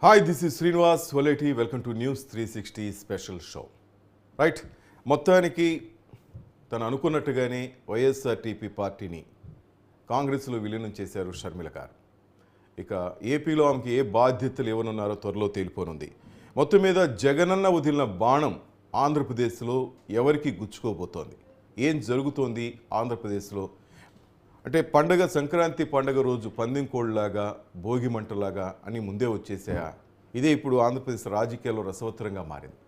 Hi, this is Srinivas Valeti. Welcome to News 360 special show. Right? మొత్తానికి తను అనుకున్నట్టుగానే YSRTP పార్టీని కాంగ్రెస్లో విలీనం చేశారు షర్మిల గారు. ఇక ఏపీలో ఆమెకి ఏ బాధ్యతలు ఇవ్వనున్నారో త్వరలో తేలిపోనుంది. మొత్తం మీద జగనన్న వదిలిన బాణం ఆంధ్రప్రదేశ్లో ఎవరికి గుచ్చుకోబోతోంది? ఏం జరుగుతోంది ఆంధ్రప్రదేశ్లో? అంటే పండగ సంక్రాంతి పండగ రోజు పందెంకోళ్ళలాగా భోగి మంటలాగా అని ముందే వచ్చేసాయా? ఇదే ఇప్పుడు ఆంధ్రప్రదేశ్ రాజకీయాల్లో రసవత్తరంగా మారింది.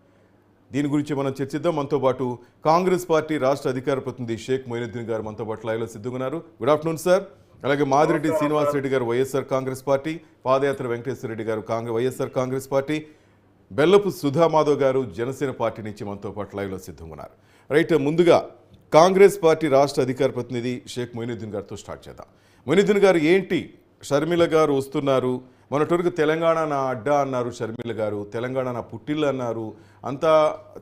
దీని గురించి మనం చర్చిద్దాం. మనతో పాటు కాంగ్రెస్ పార్టీ రాష్ట్ర అధికార ప్రతినిధి షేక్ మొయినుద్దీన్ గారు మనతో పాటు లైవ్లో సిద్ధంగా ఉన్నారు. Good afternoon sir. అలాగే మాదిరెడ్డి శ్రీనివాసరెడ్డి గారు వైఎస్ఆర్ కాంగ్రెస్ పార్టీ, పాదయాత్ర వెంకటేశ్వర రెడ్డి గారు వైఎస్ఆర్ కాంగ్రెస్ పార్టీ, బెల్లపు సుధామాధవ్ గారు జనసేన పార్టీ నుంచి మనతో పాటు లైవ్లో సిద్ధంగా ఉన్నారు. రైట్, ముందుగా కాంగ్రెస్ పార్టీ రాష్ట్ర అధికార ప్రతినిధి షేక్ మొయినుద్దీన్ గారితో స్టార్ట్ చేద్దాం. మొయినుద్దీన్ గారు, ఏంటి షర్మిల గారు వస్తున్నారు, మొన్నటివరకు తెలంగాణ నా అడ్డా అన్నారు షర్మిల గారు, తెలంగాణ నా పుట్టిల్లు అన్నారు, అంతా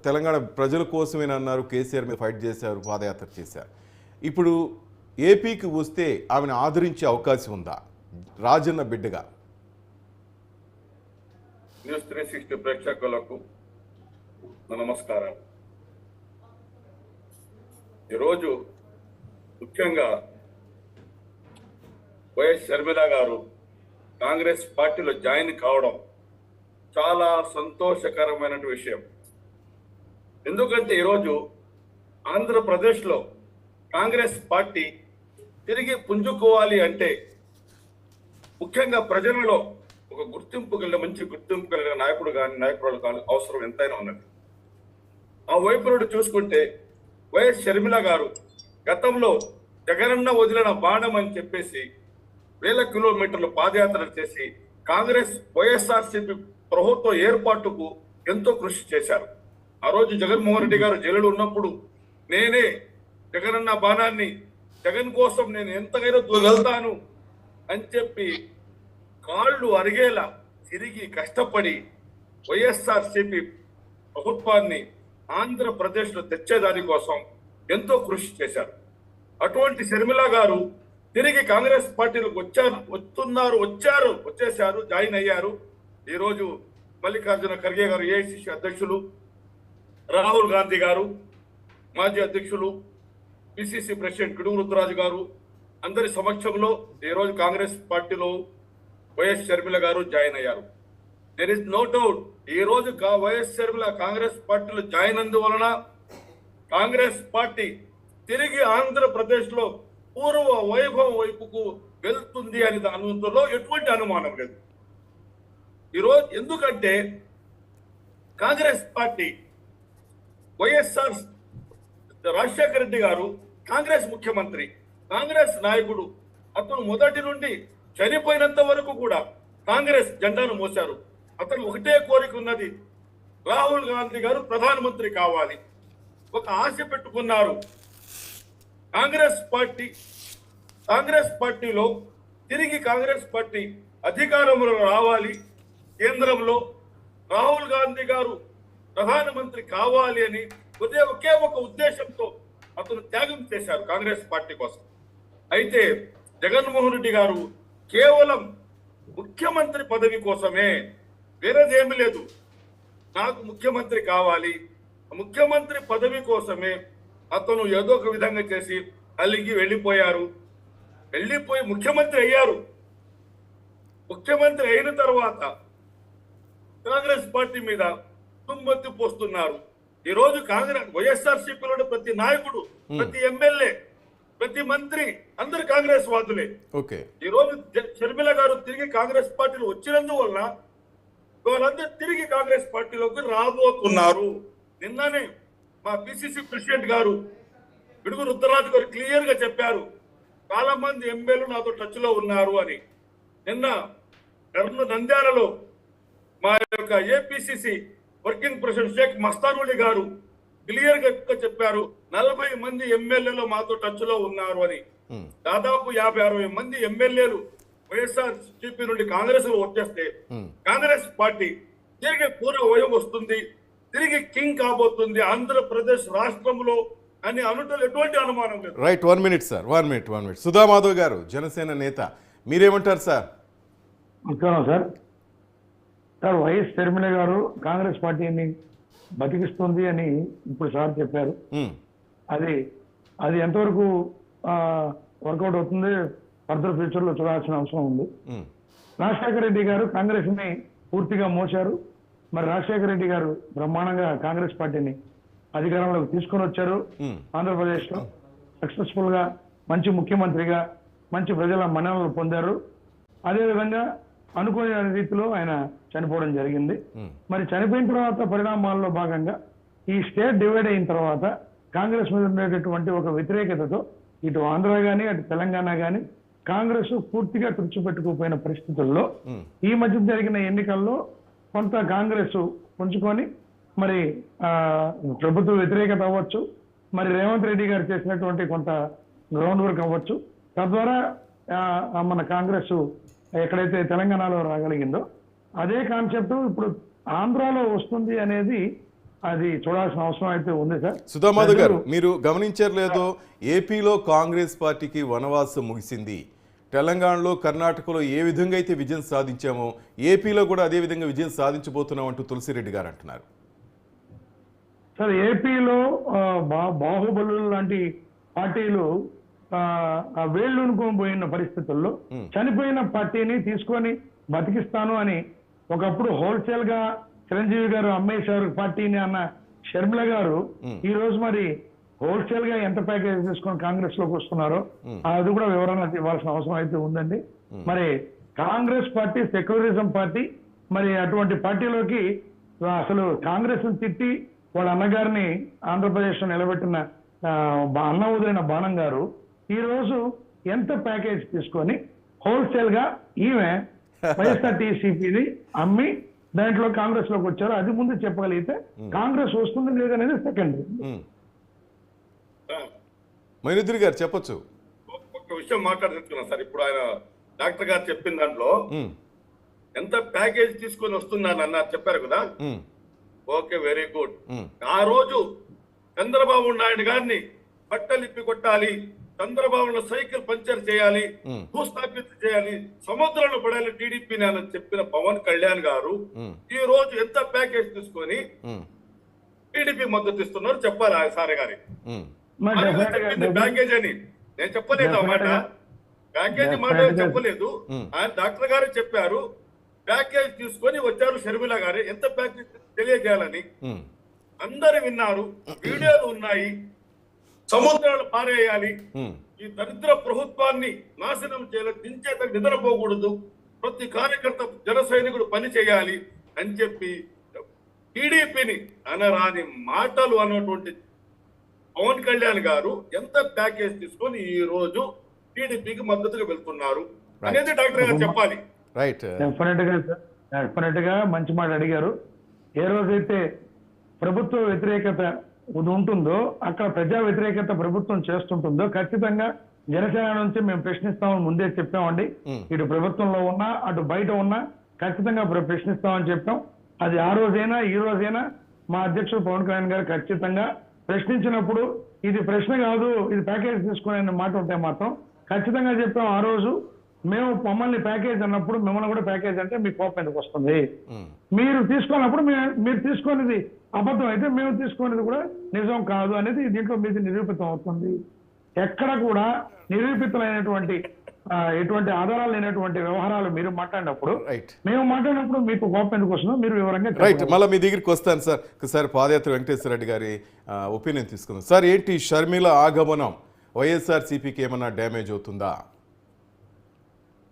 తెలంగాణ ప్రజల కోసమేనన్నారు, కేసీఆర్ మీద ఫైట్ చేశారు, పాదయాత్ర చేశారు. ఇప్పుడు ఏపీకి వస్తే ఆమెను ఆదరించే అవకాశం ఉందా రాజన్న బిడ్డగా? న్యూస్ 360 ప్రేక్షకులకు నమస్కారం. ఈరోజు ముఖ్యంగా వైఎస్ షర్మిల గారు కాంగ్రెస్ పార్టీలో జాయిన్ కావడం చాలా సంతోషకరమైన విషయం. ఎందుకంటే ఈరోజు ఆంధ్రప్రదేశ్లో కాంగ్రెస్ పార్టీ తిరిగి పుంజుకోవాలి అంటే ముఖ్యంగా ప్రజలలో ఒక గుర్తింపు కలిగిన మంచి గుర్తింపు కలిగిన నాయకుడు కానీ నాయకురాలు కానీ అవసరం ఎంతైనా ఉన్నది. ఆ వైపు నుండి చూసుకుంటే వైఎస్ షర్మిల గారు గతంలో జగనన్న వదిలిన బాణం అని చెప్పేసి వేల కిలోమీటర్లు పాదయాత్ర చేసి కాంగ్రెస్ వైఎస్ఆర్సీపీ ప్రభుత్వ ఏర్పాటుకు ఎంతో కృషి చేశారు. ఆ రోజు జగన్మోహన్ రెడ్డి గారు జైలులో ఉన్నప్పుడు నేనే జగనన్న బాణాన్ని జగన్ కోసం నేను ఎంతగానో వెళ్తాను అని చెప్పి కాళ్ళు అరిగేలా తిరిగి కష్టపడి వైఎస్ఆర్సీపీ ప్రభుత్వాన్ని ఆంధ్రప్రదేశ్లో తెచ్చేదాని కోసం ఎంతో కృషి చేశారు. అటువంటి షర్మిల గారు తిరిగి కాంగ్రెస్ పార్టీలకు వచ్చేశారు, జాయిన్ అయ్యారు. ఈరోజు మల్లికార్జున ఖర్గే గారు ఏఐసిసి అధ్యక్షులు, రాహుల్ గాంధీ గారు మాజీ అధ్యక్షులు, పిసిసి ప్రెసిడెంట్ గిడుగు రుద్రరాజు గారు అందరి సమక్షంలో ఈరోజు కాంగ్రెస్ పార్టీలో వైఎస్ షర్మిల గారు జాయిన్ అయ్యారు. దెర్ ఇస్ నో డౌట్, ఈ రోజు వైఎస్ షర్మిల కాంగ్రెస్ పార్టీలో జాయిన్ అందువలన కాంగ్రెస్ పార్టీ తిరిగి ఆంధ్రప్రదేశ్ లో పూర్వ వైభవం వైపుకు వెళ్తుంది అని దానిలో ఎటువంటి అనుమానం లేదు. ఈరోజు ఎందుకంటే కాంగ్రెస్ పార్టీ వైఎస్ఆర్ రాజశేఖర రెడ్డి గారు కాంగ్రెస్ ముఖ్యమంత్రి, కాంగ్రెస్ నాయకుడు. అతను మొదటి నుండి చనిపోయినంత వరకు కూడా కాంగ్రెస్ జెండాను మోశారు. అతను ఒకటే కోరిక ఉన్నది, రాహుల్ గాంధీ గారు ప్రధానమంత్రి కావాలి. ఒక ఆశ పెట్టుకున్నారు. కాంగ్రెస్ పార్టీలో తిరిగి కాంగ్రెస్ పార్టీ అధికారంలో రావాలి, కేంద్రంలో రాహుల్ గాంధీ గారు ప్రధానమంత్రి కావాలి అని ఒకే ఒక ఉద్దేశంతో అతను త్యాగం చేశారు కాంగ్రెస్ పార్టీ కోసం. అయితే జగన్మోహన్ రెడ్డి గారు కేవలం ముఖ్యమంత్రి పదవి కోసమే, వేరేదేమీ లేదు, నాకు ముఖ్యమంత్రి కావాలి, ముఖ్యమంత్రి పదవి కోసమే అతను ఏదో ఒక విధంగా చేసి అలిగి వెళ్ళిపోయి ముఖ్యమంత్రి అయ్యారు. ముఖ్యమంత్రి అయిన తర్వాత కాంగ్రెస్ పార్టీ మీద దుమ్మెత్తి పోస్తున్నారు. ఈ రోజు కాంగ్రెస్ వైఎస్ఆర్సీపీలో ప్రతి నాయకుడు, ప్రతి ఎమ్మెల్యే, ప్రతి మంత్రి అందరు కాంగ్రెస్ వాదులే. ఈ రోజు షర్మిల గారు తిరిగి కాంగ్రెస్ పార్టీలో వచ్చినందువల్ల వాళ్ళందరూ తిరిగి కాంగ్రెస్ పార్టీలోకి రాబోతున్నారు. నిన్ననే మా పిసిసి ప్రెసిడెంట్ గారు గిడుగు రుద్రరాజు గారు క్లియర్ గా చెప్పారు, చాలా మంది ఎమ్మెల్యేలు నాతో టచ్ లో ఉన్నారు అని. నిన్న నంద్యాలలో మా యొక్క ఏపీసీసీ వర్కింగ్ ప్రెసిడెంట్ షేక్ మస్తానులి గారు క్లియర్ గా చెప్పారు, 40 మంది ఎమ్మెల్యేలు మాతో టచ్ లో ఉన్నారు అని. దాదాపు 50-60 మంది ఎమ్మెల్యేలు వైఎస్ఆర్సీపీ నుండి కాంగ్రెస్ లో వచ్చేస్తే కాంగ్రెస్ పార్టీ తిరిగి పూర్వ వయం వస్తుంది, తిరిగి కింగ్ కాబోతుంది ఆంధ్రప్రదేశ్ రాష్ట్రంలో అని అనుటలో ఎటువంటి అనుమానం లేదు. Right, 1 minute sir, 1 minute. Sudhamadhav గారు జనసేన నేత, మీరేమంటారు సార్? నమస్కారం సార్. సార్ వైఎస్ షర్మిల గారు కాంగ్రెస్ పార్టీని బతికిస్తుంది అని ఇప్పుడు సార్ చెప్పారు. ఉమ్, అది ఎంతవరకు వర్కౌట్ అవుతుంది ఫర్దర్ ఫ్యూచర్ లో చూడాల్సిన అవసరం ఉంది. ఉమ్, రాజశేఖర రెడ్డి గారు కాంగ్రెస్ ని పూర్తిగా మోశారు. మరి రాజశేఖర రెడ్డి గారు బ్రహ్మాండంగా కాంగ్రెస్ పార్టీని అధికారంలోకి తీసుకొని వచ్చారు. ఉమ్, ఆంధ్రప్రదేశ్ లో సక్సెస్ఫుల్ గా మంచి ముఖ్యమంత్రిగా మంచి ప్రజల మన్ననలు పొందారు. అదేవిధంగా అనుకోని రీతిలో ఆయన చనిపోవడం జరిగింది. ఉమ్, మరి చనిపోయిన తర్వాత పరిణామాల్లో భాగంగా ఈ స్టేట్ డివైడ్ అయిన తర్వాత కాంగ్రెస్ మీద ఉండేటటువంటి ఒక వ్యతిరేకతతో ఇటు ఆంధ్ర గాని అటు తెలంగాణ గాని కాంగ్రెస్ పూర్తిగా తుడిచిపెట్టుకుపోయిన పరిస్థితుల్లో ఉమ్, ఈ మధ్య జరిగిన ఎన్నికల్లో కొంత కాంగ్రెస్ పుంజుకొని మరి ప్రభుత్వ వ్యతిరేకత అవ్వచ్చు, మరి రేవంత్ రెడ్డి గారు చేసినటువంటి కొంత గ్రౌండ్ వర్క్ అవ్వచ్చు, తద్వారా మన కాంగ్రెస్ ఎక్కడైతే తెలంగాణలో రాగలిగిందో అదే కాన్సెప్ట్ ఇప్పుడు ఆంధ్రాలో వస్తుంది అనేది అది చూడాల్సిన అవసరం అయితే ఉంది సార్. సుధామాధవ్ గారు, మీరు గమనించారు లేదో, ఏపీలో కాంగ్రెస్ పార్టీకి వనవాసం ముగిసింది. తెలంగాణలో కర్ణాటకలో ఏ విధంగా అయితే విజయం సాధించామో ఏపీలో కూడా అదే విధంగా విజయం సాధించబోతున్నాం అంటూ తులసిరెడ్డి గారు అంటున్నారు. సార్ ఏపీలో బాహుబలు లాంటి పార్టీలు వేళ్ళునుకొని పోయిన పరిస్థితుల్లో చనిపోయిన పార్టీని తీసుకొని బతికిస్తాను అని ఒకప్పుడు హోల్సేల్ గా చిరంజీవి గారు అమ్మేశారు పార్టీని అన్న షర్మిల గారు ఈ రోజు మరి హోల్సేల్ గా ఎంత ప్యాకేజ్ తీసుకొని కాంగ్రెస్ లోకి వస్తున్నారో అది కూడా వివరణ ఇవ్వాల్సిన అవసరం అయితే ఉందండి. మరి కాంగ్రెస్ పార్టీ సెక్యులరిజం పార్టీ, మరి అటువంటి పార్టీలోకి అసలు కాంగ్రెస్ తిట్టి వాళ్ళ అన్నగారిని ఆంధ్రప్రదేశ్ లో నిలబెట్టిన అన్న వదిలిన బాణం గారు ఈ రోజు ఎంత ప్యాకేజ్ తీసుకొని హోల్సేల్ గా ఈమె వైఎస్ఆర్టీసీపీని అమ్మి దాంట్లో కాంగ్రెస్ లోకి వచ్చారు. అది ముందు చెప్పగలిగితే కాంగ్రెస్ వస్తుంది లేదనేది సెకండరీ. మైనుద్దీన్ గారు చెప్పొచ్చు. ఒక విషయం మాట్లాడుతున్నాను సార్. ఇప్పుడు ఆయన డాక్టర్ గారు చెప్పిన దాంట్లో ఎంత ప్యాకేజ్ తీసుకొని వస్తున్నాను అన్నారు చెప్పారు కదా. Okay, very good. ఆ రోజు చంద్రబాబు నాయుడు గారిని బట్టలిప్పి కొట్టాలి, చంద్రబాబు సైకిల్ పంచర్ చేయాలి, భూస్థాపిత చేయాలి, సముద్రంలో పడాలి టీడీపీని అని చెప్పిన పవన్ కళ్యాణ్ గారు ఈ రోజు ఎంత ప్యాకేజ్ తీసుకొని టీడీపీ మద్దతు ఇస్తున్నారు చెప్పాలి ఆయన సార్ గారి. ప్యాకేజ్ అని నేను చెప్పలేదు, ఆ మాట ప్యాకేజ్ మాట చెప్పలేదు. ఆయన డాక్టర్ గారు చెప్పారు ప్యాకేజ్ తీసుకొని వచ్చారు షర్మిల గారు ఎంత ప్యాకేజ్ తెలియజేయాలని. అందరు విన్నారు, వీడియోలు ఉన్నాయి. సముద్రాలు పారేయాలి, ఈ దరిద్ర ప్రభుత్వాన్ని నాశనం చేయాలి, దించేత నిద్రపోకూడదు, ప్రతి కార్యకర్త జన సైనికుడు పని చేయాలి అని చెప్పి టీడీపీని అనరాని మాటలు అన్నటువంటి పవన్ కళ్యాణ్ గారు ఎంత ప్యాకేజ్ తీసుకొని ఈ రోజు టీడీపీకి మద్దతుగా వెళ్తున్నారు అనేది డాక్టర్ గారు చెప్పాలి. డెఫినెట్ గా మంచి మాట అడిగారు. ఏ రోజైతే ప్రభుత్వ వ్యతిరేకత ఉంటుందో అక్కడ ప్రజా వ్యతిరేకత ప్రభుత్వం చేస్తుంటుందో ఖచ్చితంగా జనసేన నుంచి మేము ప్రశ్నిస్తామని ముందే చెప్పామండి. ఇటు ప్రభుత్వంలో ఉన్నా అటు బయట ఉన్నా ఖచ్చితంగా ప్రశ్నిస్తామని చెప్పాం. అది ఆ రోజైనా ఈ రోజైనా మా అధ్యక్షుడు పవన్ కళ్యాణ్ గారు ఖచ్చితంగా ప్రశ్నించినప్పుడు ఇది ప్రశ్న కాదు, ఇది ప్యాకేజ్ తీసుకునే మాట ఉంటే మాత్రం ఖచ్చితంగా చెప్పాం. ఆ రోజు మేము మమ్మల్ని ప్యాకేజ్ అన్నప్పుడు మిమ్మల్ని కూడా ప్యాకేజ్ అంటే మీ కోపం ఎందుకు వస్తుంది, మీరు తీసుకున్నప్పుడు మీరు తీసుకునేది అబద్ధం అయితే మేము తీసుకునేది కూడా నిజం కాదు అనేది దీంట్లో మీది నిరూపితం అవుతుంది. ఎక్కడ కూడా నిరూపితమైనటువంటి ఎటువంటి ఆధారాలు లేనటువంటి వ్యవహారాలు మీరు మాట్లాడినప్పుడు మేము మాట్లాడినప్పుడు మీకు కోపం ఎందుకు వస్తుందో మీరు వివరంగా రైట్. మళ్ళీ మీ దగ్గరికి వస్తాను సార్. ఒకసారి పాదయాత్ర వెంకటేశ్వర రెడ్డి గారి ఒపీనియన్ తీసుకుందాం సార్. ఏంటి షర్మిల ఆగమనం వైఎస్ఆర్సీపీకి ఏమన్నా డ్యామేజ్ అవుతుందా?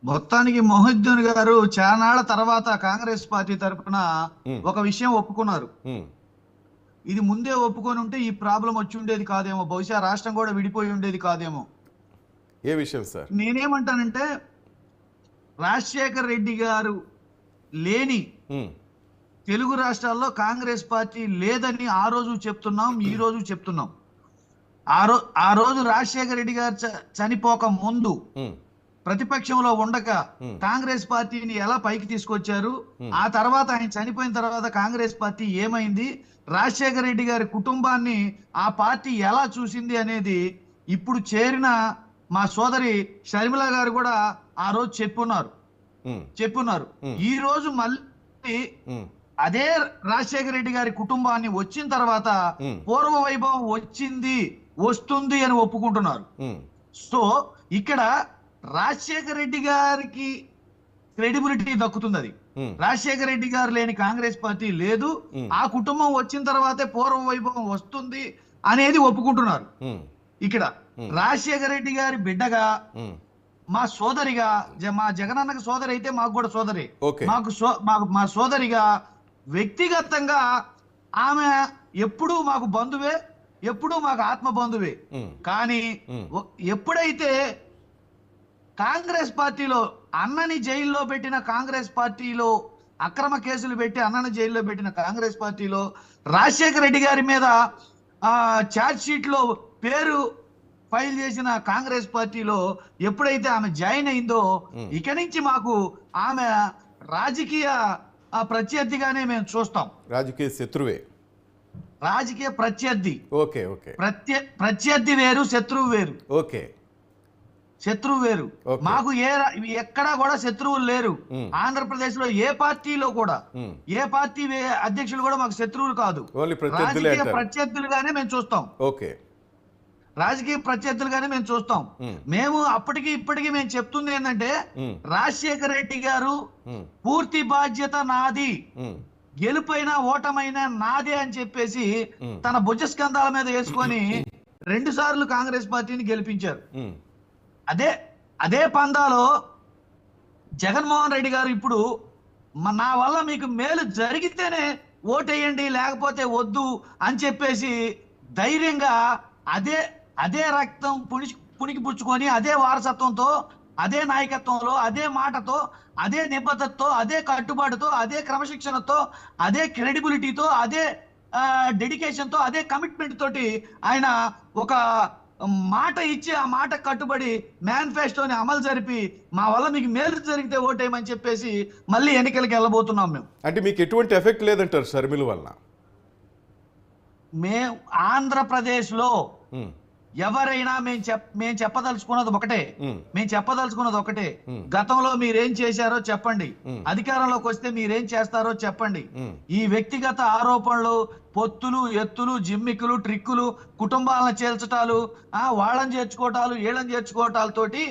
మొత్తానికి మొహిద్దీన్ గారు చానాళ్ల తర్వాత కాంగ్రెస్ పార్టీ తరఫున ఒక విషయం ఒప్పుకున్నారు. ఇది ముందే ఒప్పుకొని ఉంటే ఈ ప్రాబ్లం వచ్చి ఉండేది కాదేమో, బహుశా రాష్ట్రం కూడా విడిపోయి ఉండేది కాదేమో. ఏ విషయం సార్? నేనేమంటానంటే రాజశేఖర్ రెడ్డి గారు లేని తెలుగు రాష్ట్రాల్లో కాంగ్రెస్ పార్టీ లేదని ఆ రోజు చెప్తున్నాం, ఈ రోజు చెప్తున్నాం. ఆ రోజు రాజశేఖర్ రెడ్డి గారు చనిపోక ముందు ప్రతిపక్షంలో ఉండగా కాంగ్రెస్ పార్టీని ఎలా పైకి తీసుకొచ్చారు, ఆ తర్వాత ఆయన చనిపోయిన తర్వాత కాంగ్రెస్ పార్టీ ఏమైంది, రాజశేఖర రెడ్డి గారి కుటుంబాన్ని ఆ పార్టీ ఎలా చూసింది అనేది ఇప్పుడు చేరిన మా సోదరి షర్మిల గారు కూడా ఆ రోజు చెప్పున్నారు. ఈ రోజు కాబట్టి అదే రాజశేఖర రెడ్డి గారి కుటుంబాన్ని వచ్చిన తర్వాత పూర్వ వైభవం వచ్చింది వస్తుంది అని ఒప్పుకుంటున్నారు. సో ఇక్కడ రాజశేఖర రెడ్డి గారికి క్రెడిబిలిటీ దక్కుతుంది. అది రాజశేఖర రెడ్డి గారు లేని కాంగ్రెస్ పార్టీ లేదు, ఆ కుటుంబం వచ్చిన తర్వాతే పూర్వ వైభవం వస్తుంది అనేది ఒప్పుకుంటున్నారు. ఇక్కడ రాజశేఖర రెడ్డి గారి బిడ్డగా, మా సోదరిగా, మా జగనన్నకు సోదరి అయితే మాకు కూడా సోదరి, మా సోదరిగా వ్యక్తిగతంగా ఆమె ఎప్పుడూ మాకు బంధువే, ఎప్పుడూ మాకు ఆత్మ బంధువే. కానీ ఎప్పుడైతే కాంగ్రెస్ పార్టీలో అన్నని జైల్లో పెట్టిన కాంగ్రెస్ పార్టీలో అక్రమ కేసులు పెట్టి అన్నని జైల్లో పెట్టిన కాంగ్రెస్ పార్టీలో రాజశేఖర రెడ్డి గారి మీద ఛార్జ్ షీట్ లో పేరు ఫైల్ చేసిన కాంగ్రెస్ పార్టీలో ఎప్పుడైతే ఆమె జాయిన్ అయిందో ఇక నుంచి మాకు ఆమె రాజకీయ ప్రత్యర్థిగానే మేము చూస్తాం. రాజకీయ శత్రువే, రాజకీయ ప్రత్యర్థి. ఓకే ఓకే, ప్రత్యర్థి వేరు, శత్రువు వేరు. ఓకే, శత్రువు వేరు. మాకు ఎక్కడా కూడా శత్రువులు లేరు. ఆంధ్రప్రదేశ్ లో ఏ పార్టీలో కూడా ఏ పార్టీ అధ్యక్షులు కూడా మాకు శత్రువులు కాదు. రాజకీయ ప్రత్యర్థులుగానే మేము చూస్తాం. ఓకే, రాజకీయ ప్రత్యర్థులుగానే మేము చూస్తాం. మేము అప్పటికి ఇప్పటికీ మేము చెప్తుంది ఏంటంటే రాజశేఖర రెడ్డి గారు పూర్తి బాధ్యత నాది, గెలుపైనా ఓటమైనా నాదే అని చెప్పేసి తన భుజస్కంధాల మీద వేసుకొని 2 సార్లు కాంగ్రెస్ పార్టీని గెలిపించారు. అదే పందాలో జగన్మోహన్ రెడ్డి గారు ఇప్పుడు నా వల్ల మీకు మేలు జరిగితేనే ఓటేయండి లేకపోతే వద్దు అని చెప్పేసి ధైర్యంగా అదే రక్తం పుణికి పుచ్చుకొని అదే వారసత్వంతో, అదే నాయకత్వంలో, అదే మాటతో, అదే నిబద్ధతతో, అదే కట్టుబాటుతో, అదే క్రమశిక్షణతో, అదే క్రెడిబిలిటీతో, అదే డెడికేషన్తో, అదే కమిట్మెంట్ తోటి ఆయన ఒక మాట ఇచ్చి ఆ మాట కట్టుబడి మేనిఫెస్టోని అమలు జరిపి మా వల్ల మీకు మేలు జరిగితే ఓటేయమని చెప్పేసి మళ్ళీ ఎన్నికలకు వెళ్ళబోతున్నాం. అంటే మీకు ఎటువంటి ఎఫెక్ట్ లేదంటారు షర్మిల వలన? మేము ఆంధ్రప్రదేశ్లో ఎవరైనా మేము చెప్పదలుచుకున్నది ఒకటే, గతంలో మీరేం చేశారో చెప్పండి, అధికారంలోకి వస్తే మీరేం చేస్తారో చెప్పండి. ఈ వ్యక్తిగత ఆరోపణలు, పొత్తులు, ఎత్తులు, జిమ్మికులు, ట్రిక్కులు, కుటుంబాలను చేల్చటాలు, వాళ్ళని చేర్చుకోవటాలు, వీళ్ళని చేర్చుకోవటాలతోటి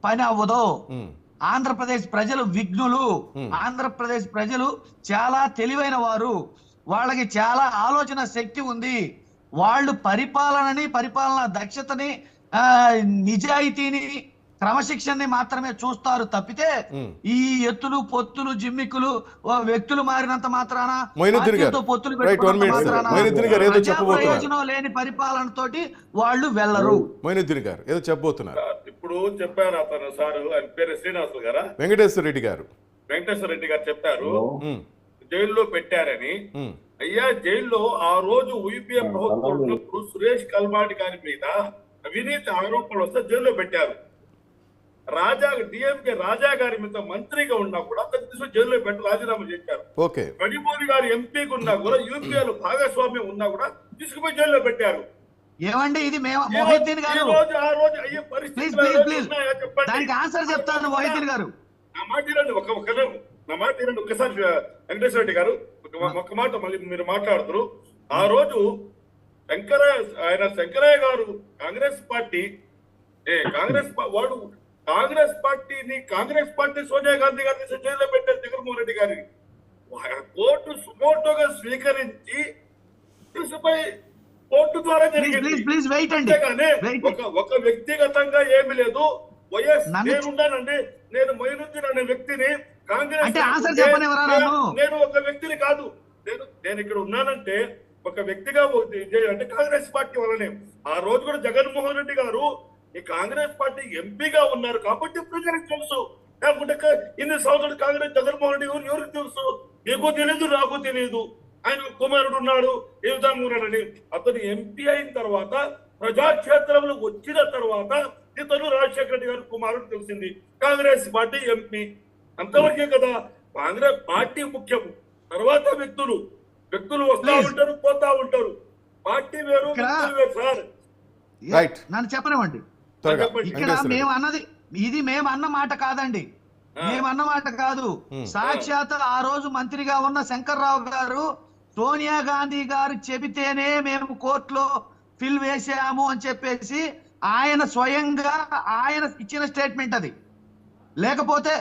పని అవ్వదు. ఆంధ్రప్రదేశ్ ప్రజలు విఘ్నులు, ఆంధ్రప్రదేశ్ ప్రజలు చాలా తెలివైన వారు, వాళ్ళకి చాలా ఆలోచన శక్తి ఉంది. వాళ్ళు పరిపాలన దక్షతని, నిజాయితీని, క్రమశిక్షణని మాత్రమే చూస్తారు తప్పితే ఈ ఎత్తులు, పొత్తులు, జిమ్మికులు, వ్యక్తులు మారినంత మాత్రాన, పొత్తులు ప్రయోజనం లేని పరిపాలనతోటి వాళ్ళు వెళ్ళరు. మొయినుద్దీన్ గారు ఏదో చెప్పబోతున్నారు. ఇప్పుడు చెప్పారు అతను సారు, ఆయన పేరు శ్రీనివాసులు గారా, వెంకటేశ్వర రెడ్డి గారు చెప్పారు జైల్లో పెట్టారని. అయ్యా, జైల్లో ఆ రోజు యూపీఏ ప్రభుత్వం ఉన్నప్పుడు సురేష్ కల్మాడి గారి మీద అవినీతి ఆరోపణలు వస్తే జైల్లో పెట్టారు. డిఎంకే రాజా గారి మీద మంత్రిగా ఉన్నా కూడా అతను జైల్లో పెట్టి రాజీనామా చేశారు. కడిమూరి గారు ఎంపీగా ఉన్నా కూడా, యూపీఏలో భాగస్వామ్యం ఉన్నా కూడా తీసుకుపోయి జైల్లో పెట్టారు. ఏమండి ఇది మొహిద్దీన్ గారు, దానికి ఆన్సర్ చెప్తాను. మొహిద్దీన్ గారు నా మాట వినండి ఒక్కసారి. వెంకటేశ్వర రెడ్డి గారు ఒక మాట మళ్ళీ మీరు మాట్లాడుతారు. ఆ రోజు శంకరయ్య గారు కాంగ్రెస్ పార్టీ సోనియా గాంధీ గారిని జైల్లో పెట్టారు. జగన్మోహన్ రెడ్డి గారిని కోర్టు సుమోటోగా స్వీకరించి తీసుకుపోయి కోర్టు ద్వారా జరిగింది. ఒక వ్యక్తిగతంగా ఏమి లేదు. వైఎస్ నేనున్నానండి, నేను మొయినుద్దీన్ అనే వ్యక్తిని కాంగ్రెస్, నేను ఒక వ్యక్తిని కాదు, నేను ఇక్కడ ఉన్నానంటే ఒక వ్యక్తిగా అంటే కాంగ్రెస్ పార్టీ వల్లనే. ఆ రోజు కూడా జగన్మోహన్ రెడ్డి గారు ఈ కాంగ్రెస్ పార్టీ ఎంపీగా ఉన్నారు కాబట్టి ప్రజలకు తెలుసు. లేకుంటే ఇన్ని సంవత్సరాలు కాంగ్రెస్ జగన్మోహన్ రెడ్డి గారు ఎవరికి తెలుసు? మీకు తెలియదు, నాకు తెలియదు. ఆయన కుమారుడు ఉన్నాడు, ఏ విధంగా ఉన్నాడని. అతను ఎంపీ అయిన తర్వాత, ప్రజాక్షేత్రంలో వచ్చిన తర్వాత ఇతను రాజశేఖర రెడ్డి గారి కుమారుడు తెలిసింది. కాంగ్రెస్ పార్టీ ఎంపీ అంతవరకే కదా. కాంగ్రెస్ పార్టీ ముఖ్యం, తర్వాత వ్యక్తులు వస్తా ఉంటారు, పోతా ఉంటారు. పార్టీ వేరు, వ్యక్తులు వేరు. సార్ నన్ను చెప్పనివ్వండి. ఇక్కడ మేము అన్నది, ఇది మేము అన్న మాట కాదండి. మేమన్నమాట కాదు. సాక్షాత్ ఆ రోజు మంత్రిగా ఉన్న శంకర్రావు గారు సోనియా గాంధీ గారు చెబితేనే మేము కోర్టులో ఫిల్ వేసాము అని చెప్పేసి ఆయన స్వయంగా ఆయన ఇచ్చిన స్టేట్మెంట్ అది. లేకపోతే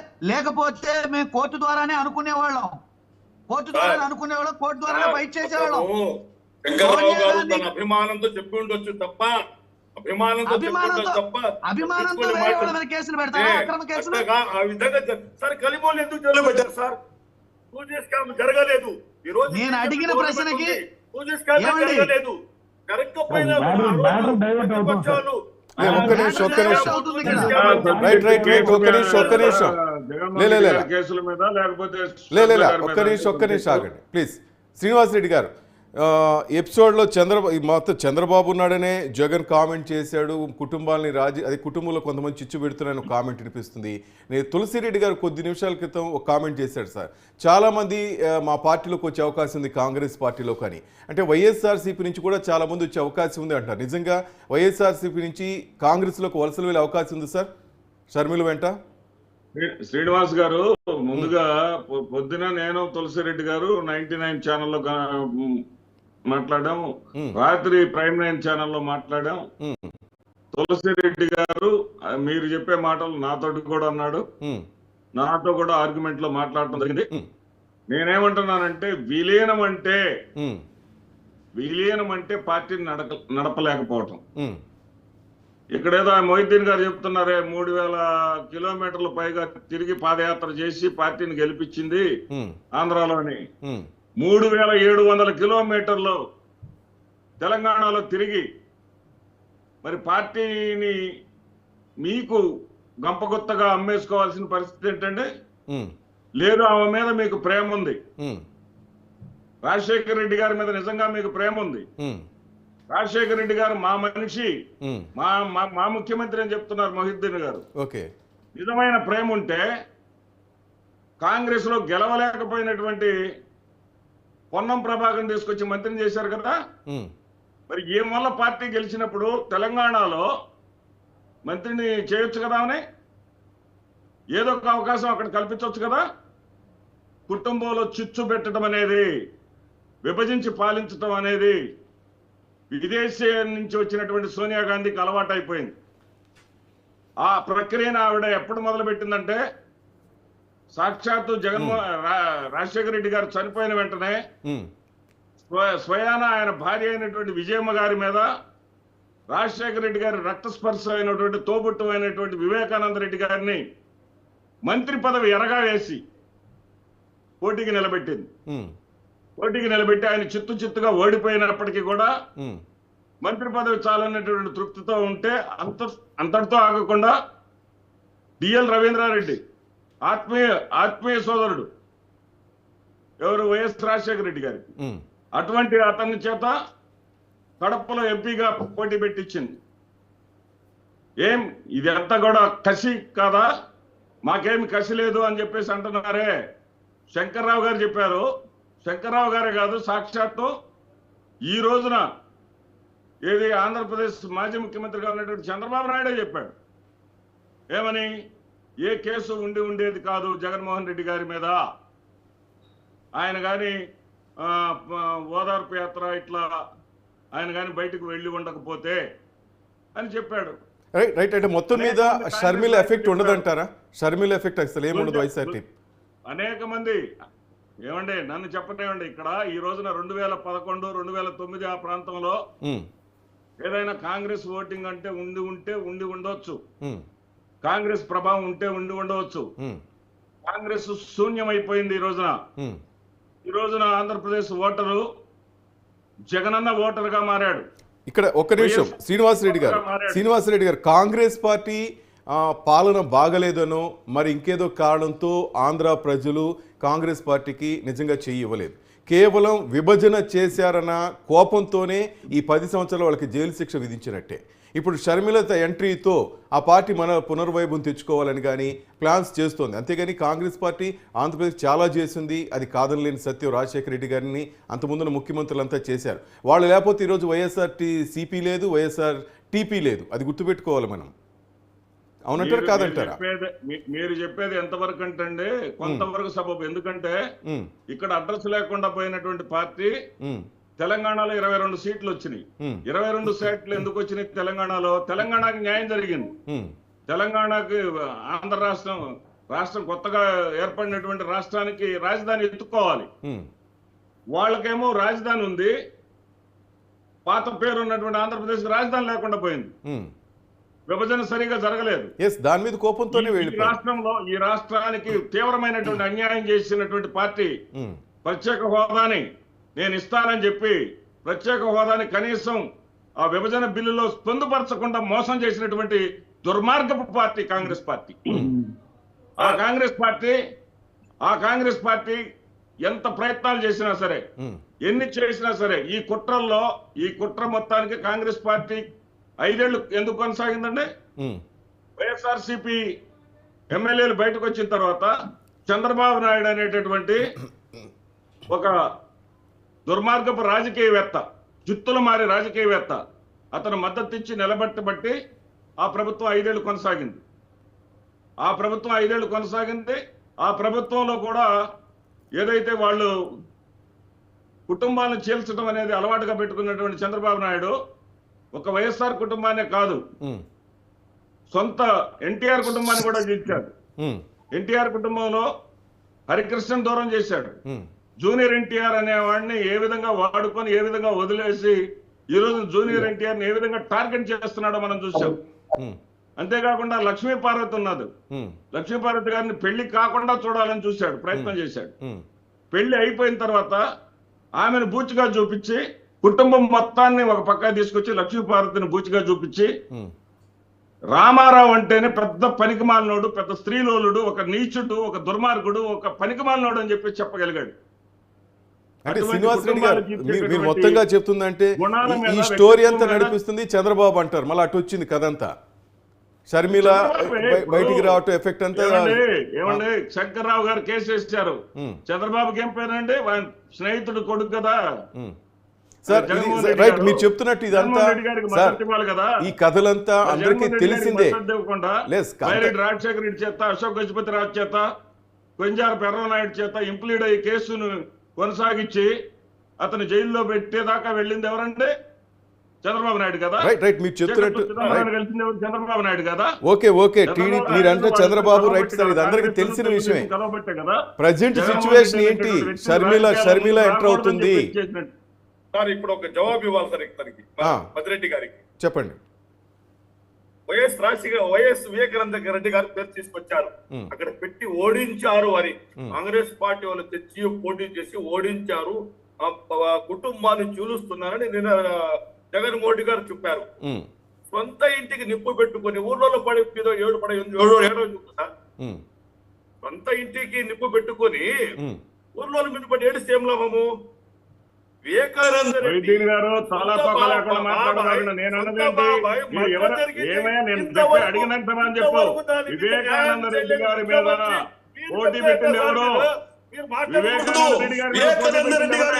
మేము కోర్టు ద్వారానే అనుకునేవాళ్ళం, కోర్టు ద్వారానే ఫైట్ చేసేవాళ్ళం. శంకర్రావు గారు తన అభిమానంతో చెప్పి ఉండొచ్చు తప్ప అభిమానంతో వేరే వాళ్ళ మీద కేసులు పెడతారా? అక్రమ కేసులు ఆ విధంగా సార్ కలిమోలు ఎందుకు జైలు పెట్టారు సార్? జరగలేదు. ఈ రోజు నేను అడిగిన ప్రశ్నకి జరగలేదు. జరగకపోయినా ఒక్క నిమిషం ఆగండి ప్లీజ్. శ్రీనివాసరెడ్డి గారు, ఎపిసోడ్లో చంద్రబాబు ఉన్నాడనే జగన్ కామెంట్ చేశాడు, కుటుంబాలని కుటుంబంలో కొంతమంది చిచ్చు పెడుతున్నారని కామెంట్ వినిపిస్తుంది. తులసిరెడ్డి గారు కొద్ది నిమిషాల క్రితం ఒక కామెంట్ చేశాడు సార్, చాలామంది మా పార్టీలోకి వచ్చే అవకాశం ఉంది కాంగ్రెస్ పార్టీలో, కానీ అంటే వైఎస్ఆర్సీపీ నుంచి కూడా చాలామంది వచ్చే అవకాశం ఉంది అంటారు. నిజంగా వైఎస్ఆర్సీపీ నుంచి కాంగ్రెస్లోకి వలసలు వెళ్ళే అవకాశం ఉంది సార్ షర్మిల వెంట? శ్రీనివాస్ గారు, ముందుగా పొద్దున నేను తులసిరెడ్డి గారు 99 ఛానల్లో మాట్లాడాము, రాత్రి ప్రైమ్ 9 ఛానల్లో మాట్లాడాం. తులసిరెడ్డి గారు మీరు చెప్పే మాటలు నాతోటి కూడా అన్నాడు, నాతో కూడా ఆర్గ్యుమెంట్ లో మాట్లాడటం జరిగింది. నేనేమంటున్నానంటే విలీనం అంటే పార్టీని నడపలేకపోవటం. ఇక్కడేదో మొహిద్దీన్ గారు చెప్తున్నారే 3000 కిలోమీటర్ల పైగా తిరిగి పాదయాత్ర చేసి పార్టీని గెలిపించింది ఆంధ్రాలోని. 3700 కిలోమీటర్లు తెలంగాణలో తిరిగి మరి పార్టీని మీకు గంపగుత్తగా అమ్మేసుకోవాల్సిన పరిస్థితి ఏంటంటే? లేదు, ఆమె మీద మీకు ప్రేమ ఉంది, రాజశేఖర రెడ్డి గారి మీద నిజంగా మీకు ప్రేమ ఉంది, రాజశేఖర రెడ్డి గారు మా మనిషి, మా ముఖ్యమంత్రి అని చెప్తున్నారు మొహిద్దీన్ గారు. నిజమైన ప్రేమ ఉంటే కాంగ్రెస్ లో గెలవలేకపోయినటువంటి పొన్నం ప్రభాకర్ తీసుకొచ్చి మంత్రిని చేశారు కదా, మరి ఏం వల్ల పార్టీ గెలిచినప్పుడు తెలంగాణలో మంత్రిని చేయొచ్చు కదా, అని ఏదో ఒక అవకాశం అక్కడ కల్పించవచ్చు కదా. కుటుంబంలో చిచ్చు పెట్టడం అనేది, విభజించి పాలించడం అనేది విదేశీ నుంచి వచ్చినటువంటి సోనియా గాంధీకి అలవాటు అయిపోయింది. ఆ ప్రక్రియను ఆవిడ ఎప్పుడు మొదలుపెట్టిందంటే, సాక్షాత్తు రాజశేఖర రెడ్డి గారు చనిపోయిన వెంటనే స్వయాన ఆయన భార్య అయినటువంటి విజయమ్మ గారి మీద రాజశేఖర రెడ్డి గారి రక్తస్పర్శ అయినటువంటి తోబుట్టు అయినటువంటి వివేకానంద రెడ్డి గారిని మంత్రి పదవి ఎరగా వేసి పోటీకి నిలబెట్టి ఆయన చిత్తుగా ఓడిపోయినప్పటికీ కూడా మంత్రి పదవి చాలన్నటువంటి తృప్తితో ఉంటే అంతటితో ఆగకుండా డిఎల్ రవీంద్రారెడ్డి ఆత్మీయ సోదరుడు ఎవరు వైఎస్ రాజశేఖర రెడ్డి గారికి, అటువంటి అతని చేత కడపలో ఎంపీగా పోటీ పెట్టించింది. ఇది అంతా కూడా కసి కాదా? మాకేమి కసి లేదు అని చెప్పేసి అంటున్నారే. శంకర్రావు గారు చెప్పారు, శంకర్రావు గారే కాదు, సాక్షాత్తు ఈ రోజున ఏది ఆంధ్రప్రదేశ్ మాజీ ముఖ్యమంత్రిగా ఉన్నటువంటి చంద్రబాబు నాయుడే చెప్పాడు. ఏమని? ఏ కేసు ఉండేది కాదు జగన్మోహన్ రెడ్డి గారి మీద, ఆయన కానీ ఓదార్పు యాత్ర ఇట్లా ఆయన కానీ బయటకు వెళ్ళి ఉండకపోతే అని చెప్పాడు. రైట్. అంటే మొత్తం మీద షర్మిల ఎఫెక్ట్ ఉండదంటారా? షర్మిల ఎఫెక్ట్ అసలు ఏముండదు వైఎస్ఆర్టీ? అనేక మంది ఏమండి, నన్ను చెప్పనివ్వండి, ఇక్కడ ఈ రోజున 2011, 2009 ఆ ప్రాంతంలో ఏదైనా కాంగ్రెస్ ఓటింగ్ అంటే ఉండి ఉండవచ్చు, కాంగ్రెస్ ప్రభావం ఉండి ఉండవచ్చు. కాంగ్రెస్ శూన్యమైపోయింది ఈ రోజున ఆంధ్రప్రదేశ్ ఓటరు జగనన్న ఓటర్ గా మారాడు. ఇక్కడ ఒక్క నిమిషం శ్రీనివాసరెడ్డి గారు, కాంగ్రెస్ పార్టీ పాలన బాగలేదనో మరి ఇంకేదో కారణంతో ఆంధ్ర ప్రజలు కాంగ్రెస్ పార్టీకి నిజంగా చెయ్యి ఇవ్వలేదు, కేవలం విభజన చేశారన్న కోపంతోనే ఈ 10 సంవత్సరాలు వాళ్ళకి జైలు శిక్ష విధించినట్టే. ఇప్పుడు షర్మిల ఎంట్రీతో ఆ పార్టీ పునర్వైభవం తెచ్చుకోవాలని కానీ ప్లాన్స్ చేస్తోంది. అంతేగాని కాంగ్రెస్ పార్టీ ఆంధ్రప్రదేశ్ చాలా చేసింది, అది కాదనలేని సత్యం. రాజశేఖర రెడ్డి గారిని అంతకుముందున్న ముఖ్యమంత్రులంతా చేశారు. వాళ్ళు లేకపోతే ఈరోజు వైఎస్ఆర్ సిపి లేదు, వైఎస్ఆర్ టీపీ లేదు. అది గుర్తుపెట్టుకోవాలి మనం. అవునంటారు కాదంటారా? మీరు చెప్పేది ఎంతవరకు అంటే కొంతవరకు సబబు. ఎందుకంటే ఇక్కడ అడ్రస్ లేకుండా పోయినటువంటి పార్టీ తెలంగాణలో 22 సీట్లు వచ్చినాయి. 22 సీట్లు ఎందుకు వచ్చినాయి తెలంగాణలో? తెలంగాణకి న్యాయం జరిగింది. తెలంగాణకి ఆంధ్ర రాష్ట్రం కొత్తగా ఏర్పడినటువంటి రాష్ట్రానికి రాజధాని ఎత్తుకోవాలి. వాళ్ళకేమో రాజధాని ఉంది, పాత పేరు ఉన్నటువంటి ఆంధ్రప్రదేశ్ రాజధాని లేకుండా పోయింది. విభజన సరిగా జరగలేదు. దాని మీద కోపంతోనే ఈ రాష్ట్రానికి తీవ్రమైనటువంటి అన్యాయం చేసినటువంటి పార్టీ ప్రత్యేక హోదాని నేను ఇస్తానని చెప్పి ప్రత్యేక హోదాని కనీసం ఆ విభజన బిల్లులో పొందుపరచకుండా మోసం చేసినటువంటి దుర్మార్గపు పార్టీ కాంగ్రెస్ పార్టీ. ఆ కాంగ్రెస్ పార్టీ ఎంత ప్రయత్నాలు చేసినా సరే, ఎన్ని చేసినా సరే, ఈ కుట్ర మొత్తానికి కాంగ్రెస్ పార్టీ 5 ఏళ్లు ఎందుకు కొనసాగిందండి? వైఎస్ఆర్సీపీ ఎమ్మెల్యేలు బయటకు వచ్చిన తర్వాత చంద్రబాబు నాయుడు అనేటటువంటి ఒక దుర్మార్గపు రాజకీయవేత్త, జుత్తులు మారి రాజకీయవేత్త, అతను మద్దతు ఇచ్చి నిలబెట్టబట్టి ఆ ప్రభుత్వం 5 ఏళ్లు కొనసాగింది. ఆ ప్రభుత్వంలో కూడా ఏదైతే వాళ్ళు కుటుంబాలను చీల్చడం అనేది అలవాటుగా పెట్టుకున్నటువంటి చంద్రబాబు నాయుడు ఒక వైఎస్ఆర్ కుటుంబాన్ని కాదు, సొంత ఎన్టీఆర్ కుటుంబాన్ని కూడా చీల్చాడు. ఎన్టీఆర్ కుటుంబంలో హరికృష్ణన్ దూరం చేశాడు. జూనియర్ ఎన్టీఆర్ అనేవాడిని ఏ విధంగా వాడుకొని ఏ విధంగా వదిలేసి ఈ రోజు జూనియర్ ఎన్టీఆర్ ని ఏ విధంగా టార్గెట్ చేస్తున్నాడో మనం చూసాం. అంతేకాకుండా లక్ష్మీపార్వతి ఉన్నది, లక్ష్మీపార్వతి గారిని పెళ్లి కాకుండా చూడాలని చూశాడు, ప్రయత్నం చేశాడు. పెళ్లి అయిపోయిన తర్వాత ఆమెను బూచిగా చూపించి కుటుంబం మొత్తాన్ని ఒక పక్క తీసుకొచ్చి లక్ష్మీపార్వతిని బూచిగా చూపించి రామారావు అంటేనే పెద్ద పనికిమాలినోడు, పెద్ద స్త్రీలోలుడు, ఒక నీచుడు, ఒక దుర్మార్గుడు, ఒక పనికిమాలినోడు అని చెప్పి చెప్పగలిగాడు. అంటే శ్రీనివాస్ రెడ్డి గారు మీరు మొత్తంగా చెప్తుందంటే ఈ స్టోరీ అంతా నడిపిస్తుంది చంద్రబాబు అంటారు. మళ్ళీ అటు వచ్చింది కదంతా, షర్మిల బయటికి రావటం ఎఫెక్ట్ అంతా. ఏమండి శంకర్రావు గారు కేసు వేశారు, చంద్రబాబుకి ఏం పేరండి? స్నేహితుడు కొడుకు కదా సార్. రైట్, మీరు చెప్తున్నట్టు ఇదంతా ఈ కథలంతా అందరికీ తెలిసిందే. రాజశేఖర రెడ్డి చేత, అశోక్ గజపతి రాజు చేత, కొంజార పెర్రనాయుడు చేత ఇంప్లీడ్ అయ్యి కేసును కొనసాగించి అతను జైల్లో పెట్టేదాకా వెళ్ళింది ఎవరంటే చంద్రబాబు నాయుడు కదా. రైట్, మీరు చెప్తున్నట్టు చంద్రబాబు నాయుడు కదా. ఓకే మీరంటే చంద్రబాబు రైట్ సార్, ఇది అందరికి తెలిసిన విషయమే. ప్రజెంట్ సిచ్యువేషన్ ఏంటి? షర్మిల ఎంటర్ అవుతుంది సార్. ఇప్పుడు ఒక జవాబు ఇవ్వాలి సార్ ఇతనికి, మదిరెడ్డి గారికి. చెప్పండి. వైఎస్ వివేకానంద రెడ్డి గారు పేరు తీసుకొచ్చారు, అక్కడ పెట్టి ఓడించారు అని కాంగ్రెస్ పార్టీ వాళ్ళు తెచ్చి పోటీ చేసి ఓడించారు, కుటుంబాన్ని చూలుస్తున్నారని నిన్న జగన్మోహన్ రెడ్డి గారు చెప్పారు. సొంత ఇంటికి నిప్పు పెట్టుకుని ఊర్లలో పడి ఏడు సార్, సొంత ఇంటికి నిప్పు పెట్టుకుని ఊర్లో మీద పడి ఏడు సేమ్ లాభము. వివేకానంద రెడ్డి గారు చాలా లేకుండా మాట్లాడుతున్నాడు. నేను అడిగినంత చెప్పు, వివేకానంద రెడ్డి గారి మీద పోటీ పెట్టింది ఎవరు? వివేకానంద రెడ్డి గారు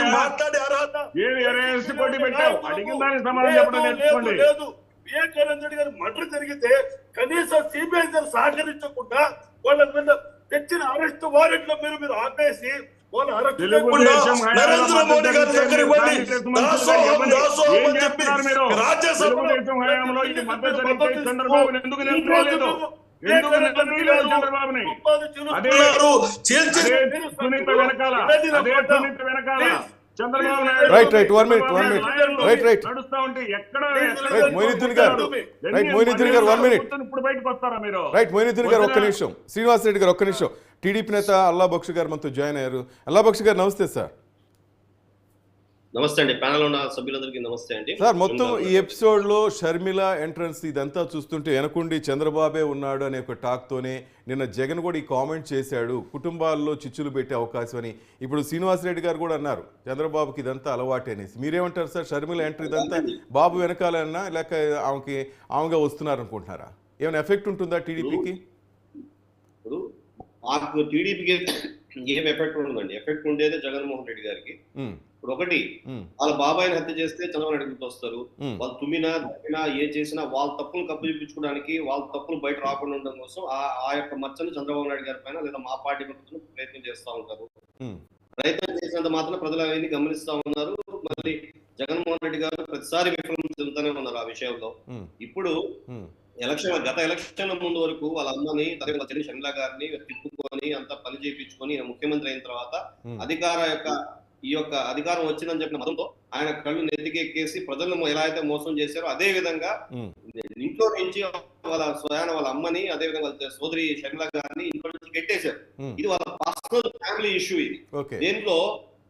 పోటీ పెట్టావు, అడిగిన దానికి సమాధానం చెప్పడం నేర్చుకోండి. వివేకానంద రెడ్డి గారు మర్డర్ జరిగితే కనీసం సిబిఐ సహకరించకుండా వాళ్ళ మీద తెచ్చిన అరెస్ట్ వారెంట్లో మీరు ఆపేసి తెలుగుదేశం హయాంలో ఈ మద్దతు జరిగితే చంద్రబాబుని ఎందుకు నిలబడలేదు? చంద్రబాబుని అదే సునీత వెనకాల చంద్రబాబు నాయుడు నడుస్తా ఉంటే ఎక్కడ ఇప్పుడు బయటకు వస్తారా మీరు? మొయినుద్దీన్ గారు ఒక్క నిమిషం, శ్రీనివాస్ రెడ్డి గారు ఒక్క నిమిషం. టీడీపీ నేత అల్లా బక్షి గారు మనతో జాయిన్ అయ్యారు. అల్లా బక్షి గారు నమస్తే సార్. నమస్తే అండి, ప్యానల్ ఉన్న సభ్యులందరికీ నమస్తే అండి. సార్, మొత్తం ఈ ఎపిసోడ్ లో షర్మిల ఎంట్రన్స్ ఇదంతా చూస్తుంటే వెనకుండి చంద్రబాబే ఉన్నాడు అనే ఒక టాక్ తోనే నిన్న జగన్ కూడా ఈ కామెంట్ చేశాడు, కుటుంబాల్లో చిచ్చులు పెట్టే అవకాశం అని. ఇప్పుడు శ్రీనివాస్ రెడ్డి గారు కూడా అన్నారు చంద్రబాబుకి ఇదంతా అలవాటే అనేసి. మీరేమంటారు సార్? షర్మిల ఎంట్రీ ఇదంతా బాబు వెనకాలన్నా లేక ఆమెగా వస్తున్నారు అనుకుంటున్నారా? ఏమైనా ఎఫెక్ట్ ఉంటుందా టీడీపీకి? ఇప్పుడు మాకు టీడీపీకి ఏం ఎఫెక్ట్ ఉండదండి. ఎఫెక్ట్ ఉండేదే జగన్మోహన్ రెడ్డి గారికి. ఉమ్, ఇప్పుడు ఒకటి, ఉమ్, వాళ్ళ బాబాయిని హత్య చేస్తే చంద్రబాబు నాయుడు గుర్తొస్తారు. ఉమ్, వాళ్ళు తుమ్మినా దమ్మినా ఏం చేసినా వాళ్ళ తప్పులు కప్పు చూపించుకోవడానికి, వాళ్ళ తప్పులు బయట రాకుండా ఉండడం కోసం ఆ యొక్క మచ్చని చంద్రబాబు నాయుడు గారి పైన లేదా మా పార్టీ ప్రభుత్వం ప్రయత్నం చేస్తూ ఉంటారు. ఉమ్, ప్రయత్నం చేసినంత మాత్రం ప్రజలు అవన్నీ గమనిస్తా ఉన్నారు. మళ్ళీ జగన్మోహన్ రెడ్డి గారు ప్రతిసారి విఫలం చెందుతూనే ఉన్నారు ఆ విషయంలో. ఉమ్, ఇప్పుడు ఉమ్, గత ఎలక్షన్ ముందు వరకు వాళ్ళ అమ్మని చెల్లి షర్మిల గారిని తిప్పుకొని అంతా పని చేయించుకొని ఈయన ముఖ్యమంత్రి అయిన తర్వాత ఉమ్, ఈ యొక్క అధికారం వచ్చిందని చెప్పిన మతంతో ఆయన కళ్ళు నెత్తికెక్కేసి ప్రజలను ఎలా అయితే మోసం చేశారో అదే విధంగా ఉమ్, ఇంట్లో నుంచి వాళ్ళ అమ్మని, అదే విధంగా వాళ్ళ సోదరి షర్మిల గారిని ఇంట్లో నుంచి గెట్టేశారు. ఉమ్. ఇది వాళ్ళ పర్సనల్ ఫ్యామిలీ ఇష్యూ. ఇది ఓకే. దేంట్లో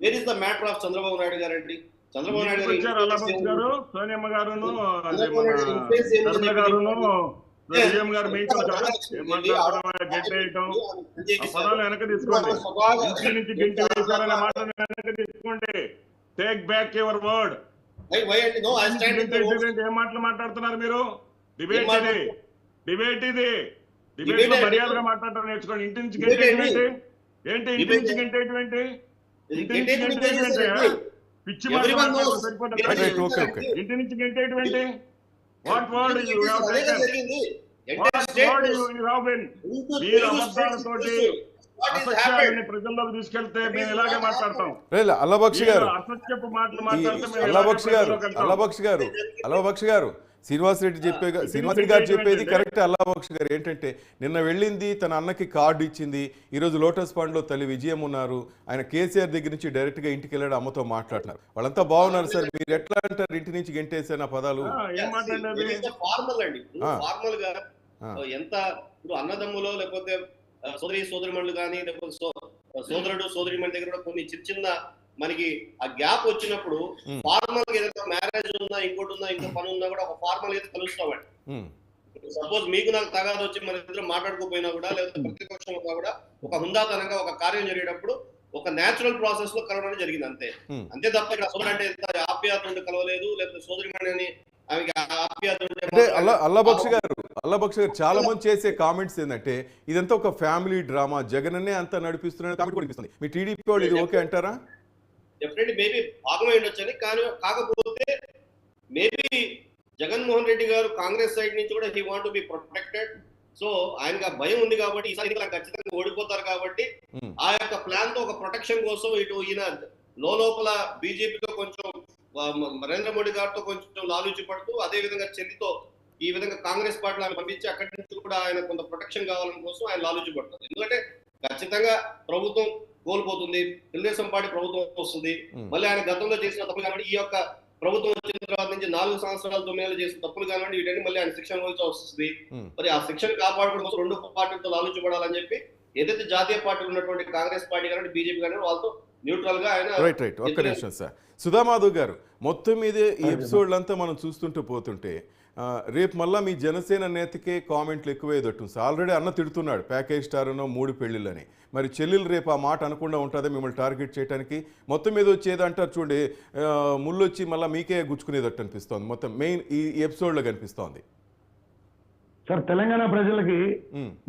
where is the matter of Chandrababu Naidu గారు అండి? చంద్రబాబు నాయుడు వచ్చారు గారు అల్లబాబు గారు, సోనియమ్మ గారును, అదే చంద్రబాబు మన నాయుడు influence ఏం శర్మిల లేదు. గారును, విజయం గారు మీతో ఏమంటారు గెట్టేయటం, ఆ పదాలు వెనక తీసుకోండి. ఇంటి నుంచి గెంటి వేశారనే మాట వెనక తీసుకోండి. Take back your word. ఏం మాటలు మాట్లాడుతున్నారు మీరు? డిబేట్ ఇది, డిబేట్ లో మర్యాదగా మాట్లాడటం నేర్చుకోండి. ఇంటి నుంచి గెంటేటువంటి ఏంటి? ఇంటి నుంచి గెంటేటువంటి పిచ్చి మాట్లాడుతున్నారు Right, okay, okay. ఇంటి నుంచి గెంటేటువంటి what word you have taken, what word you have been. మీరు అబద్ధాలతోటి అసత్యాన్ని ప్రజల్లోకి తీసుకెళ్తే మేము ఇలాగే మాట్లాడతాం. అల్లబక్షి గారు, అసత్యపు మాటలు మాట్లాడితే మేము అల్లబక్షి గారు, ప్రజల్లోకి వెళ్తాం. అల్లబక్షి గారు, శ్రీనివాస్ రెడ్డి గారు చెప్పేది కరెక్ట్. అల్లాబక్షి గారు ఏంటంటే నిన్న వెళ్ళింది తన అన్నకి కార్డు ఇచ్చింది. ఈరోజు లోటస్ పాండ్లో తల్లి విజయం ఉన్నారు. ఆయన కేసీఆర్ దగ్గర నుంచి డైరెక్ట్ గా ఇంటికి వెళ్ళాడు, అమ్మతో మాట్లాడుతున్నారు. వాళ్ళంతా బాగున్నారు సార్. మీరు ఎట్లా అంటారు ఇంటి నుంచి గెంటేసాను పదాలు? ఏం మాట్లాడేది? ఫార్మల్ అండి. ఫార్మల్ గా ఎంత ఇప్పుడు అన్నదమ్ములో లేకపోతే సోదరిమణులు కానీ లేకపోతే సోదరుడు సోదరిమణి దగ్గర కూడా కొన్ని చిన్న మనకి ఆ గ్యాప్ వచ్చినప్పుడు ఫార్మల్ గా ఏదైనా మ్యారేజ్ ఉందా, ఇంకోటి ఉందా, ఇంకో పని ఉన్నా కూడా ఒక ఫార్మల్ గా కలుస్తామండి. సపోజ్ మీకు నాకు తగాదు వచ్చి మన ఇద్దరు మాట్లాడుకోపోయినా కూడా, లేకపోతే ప్రతిపక్షంలో కూడా ఒక హుందాతనంగా ఒక కార్యం జరిగేటప్పుడు ఒక నేచురల్ ప్రాసెస్ లో కలవడం జరిగింది. అంతే తప్ప ఇక్కడ సోదరు అంటే ఆప్యాయత ఉండి కలవలేదు, లేకపోతే సోదరిమణి అని ఆమెకి ఆప్యాయత అంటే అల్లబక్షి గారు చాలా మంది చేసే కామెంట్స్ ఏంటంటే ఇదంతా ఒక ఫ్యామిలీ డ్రామా, జగన్ అంతా నడిపిస్తున్న కామెంట్ కూడా అనిపిస్తుంది. మీ టీడీపీ వాళ్ళు ఇది ఓకే అంటారా? డెఫినెట్లీ మేబీ భాగమై ఉండొచ్చని, కానీ కాకపోతే మేబీ జగన్మోహన్ రెడ్డి గారు కాంగ్రెస్ సైడ్ నుంచి కూడా he want to be protected. So ఆయనకు భయం ఉంది కాబట్టి ఈసారి ఖచ్చితంగా ఓడిపోతారు కాబట్టి ఆ యొక్క ప్లాన్ తో ఒక ప్రొటెక్షన్ కోసం ఇటు ఈయన లోపల బీజేపీతో కొంచెం నరేంద్ర మోడీ గారితో కొంచెం లాలూచి పడుతూ, అదే విధంగా చెల్లితో ఈ విధంగా కాంగ్రెస్ పార్టీలో ఆయన పంపించి అక్కడి నుంచి కూడా ఆయన కొంత ప్రొటెక్షన్ కావాలని కోసం ఆయన లాలూచి పడుతుంది. ఎందుకంటే ఖచ్చితంగా ప్రభుత్వం కోల్పోతుంది, తెలుగుదేశం పార్టీ ప్రభుత్వం వస్తుంది. మళ్ళీ ఆయన గతంలో చేసిన తప్పులు కాబట్టి ఈ యొక్క ప్రభుత్వం వచ్చిన తర్వాత నుంచి 4 సంవత్సరాలు 9 నెలలు చేసిన తప్పులు కానివ్వండి వీటన్ని మళ్ళీ ఆయన శిక్షణ వస్తుంది. మరి ఆ శిక్షణ కాపాడుకోవడం కోసం 2 పార్టీలతో లాలూచిపడాలని చెప్పి ఏదైతే జాతీయ పార్టీలు ఉన్నటువంటి కాంగ్రెస్ పార్టీ కానీ బీజేపీ కానీ వాళ్ళతో న్యూట్రల్ గా ఆయన రైట్ ఒక్క నిమిషం సార్. సుధామాధవ్ గారు, మొత్తం మీద ఈ ఎపిసోడ్లంతా మనం చూస్తుంటూ పోతుంటే రేపు మళ్ళీ మీ జనసేన నేతకే కామెంట్లు ఎక్కువేదట్టు సార్. ఆల్రెడీ అన్న తిడుతున్నాడు ప్యాకేజ్ స్టార్ అనో 3 పెళ్ళిళ్ళని. మరి చెల్లెలు రేపు ఆ మాట అనకుండా ఉంటుందా మిమ్మల్ని టార్గెట్ చేయడానికి? మొత్తం మీద వచ్చేది అంటారు చూడండి, ముళ్ళు వచ్చి మళ్ళీ మీకే గుచ్చుకునేదట్టు అనిపిస్తోంది. మొత్తం మెయిన్ ఈ ఎపిసోడ్లో కనిపిస్తోంది. సార్, తెలంగాణ ప్రజలకి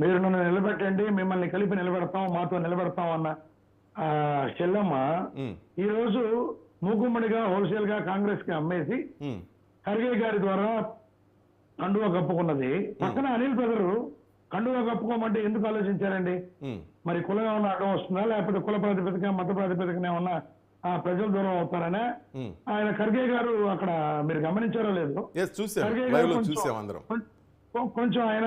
మీరు నన్ను నిలబెట్టండి, మిమ్మల్ని కలిపి నిలబెడతాం, మాతో నిలబెడతాం అన్న చెల్లమ్మ ఈరోజు మూకుమ్మడిగా హోల్సేల్ గా కాంగ్రెస్ కి అమ్మేసి ఖర్గే గారి ద్వారా కండువా కప్పుకున్నది. పక్కన అనిల్ బ్రదరు కండువా కప్పుకోమంటే ఎందుకు ఆలోచించారండి? మరి కులం ఏమన్నా అడ్డం వస్తుందా, లేకపోతే కుల ప్రాతిపదిక మత ప్రాతిపదికన ఏమన్నా ప్రజలు దూరం అవుతారనే ఆయన ఖర్గే గారు అక్కడ మీరు గమనించారో లేదు, ఖర్గే గారు కొంచెం ఆయన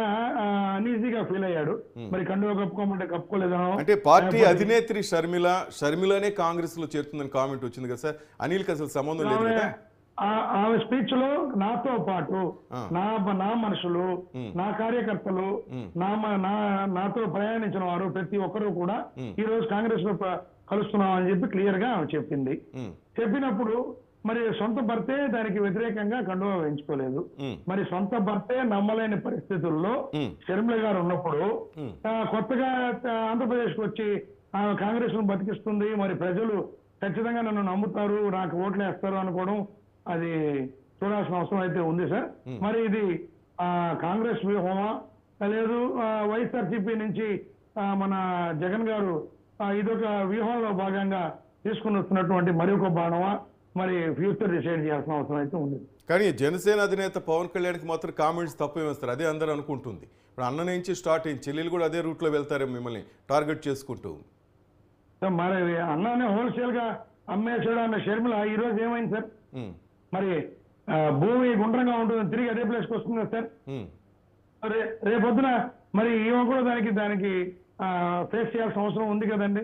అనీజీగా ఫీల్ అయ్యాడు. మరి కండువా కప్పుకోమంటే కప్పుకోలేదనో. అంటే పార్టీ అధినేత్రి షర్మిలనే కాంగ్రెస్ లో చేరుతుందని కామెంట్ వచ్చింది కదా సార్. అనిల్కి అసలు సంబంధం లేదు కదా. ఆమె స్పీచ్ లో నాతో పాటు నా మనుషులు, నా కార్యకర్తలు, నాతో ప్రయాణించిన వారు ప్రతి ఒక్కరూ కూడా ఈ రోజు కాంగ్రెస్ లో కలుస్తున్నాం అని చెప్పి క్లియర్ గా ఆమె చెప్పింది. చెప్పినప్పుడు మరి సొంత భర్తే దానికి వ్యతిరేకంగా కండువా వేయించుకోలేదు. మరి సొంత భర్తే నమ్మలేని పరిస్థితుల్లో షర్మిల గారు ఉన్నప్పుడు కొత్తగా ఆంధ్రప్రదేశ్ కు వచ్చి కాంగ్రెస్ ను బతికిస్తుంది, మరి ప్రజలు ఖచ్చితంగా నన్ను నమ్ముతారు, నాకు ఓట్లు వేస్తారు అనుకోవడం అది చూడాల్సిన అవసరం అయితే ఉంది సార్. మరి ఇది కాంగ్రెస్ వ్యూహమా లేదు వైఎస్ఆర్సీపీ నుంచి మన జగన్ గారు ఇదొక వ్యూహంలో భాగంగా తీసుకుని వస్తున్నటువంటి మరి ఒక బాణమా, మరి ఫ్యూచర్ డిసైడ్ చేయాల్సిన అవసరం అయితే ఉంది. కానీ జనసేన అధినేత పవన్ కళ్యాణ్కి మాత్రం కామెంట్స్ తప్పే వేస్తారు, అదే అందరూ అనుకుంటుంది. ఇప్పుడు అన్న నుంచి స్టార్ట్ అయింది, చెల్లెలు కూడా అదే రూట్లో వెళ్తారేమో మిమ్మల్ని టార్గెట్ చేసుకుంటూ. సో మరి అన్నానే హోల్సేల్ గా అమ్మేసాడు అన్న షర్మిల ఈ రోజు ఏమైంది సార్? మరి భూమి గుండ్రంగా ఉంటుంది, తిరిగి అదే ప్లేస్కి వస్తుంది కదా సార్. రేపొద్దున మరి ఈమె కూడా దానికి ఫేస్ చేయాల్సిన అవసరం ఉంది కదండి.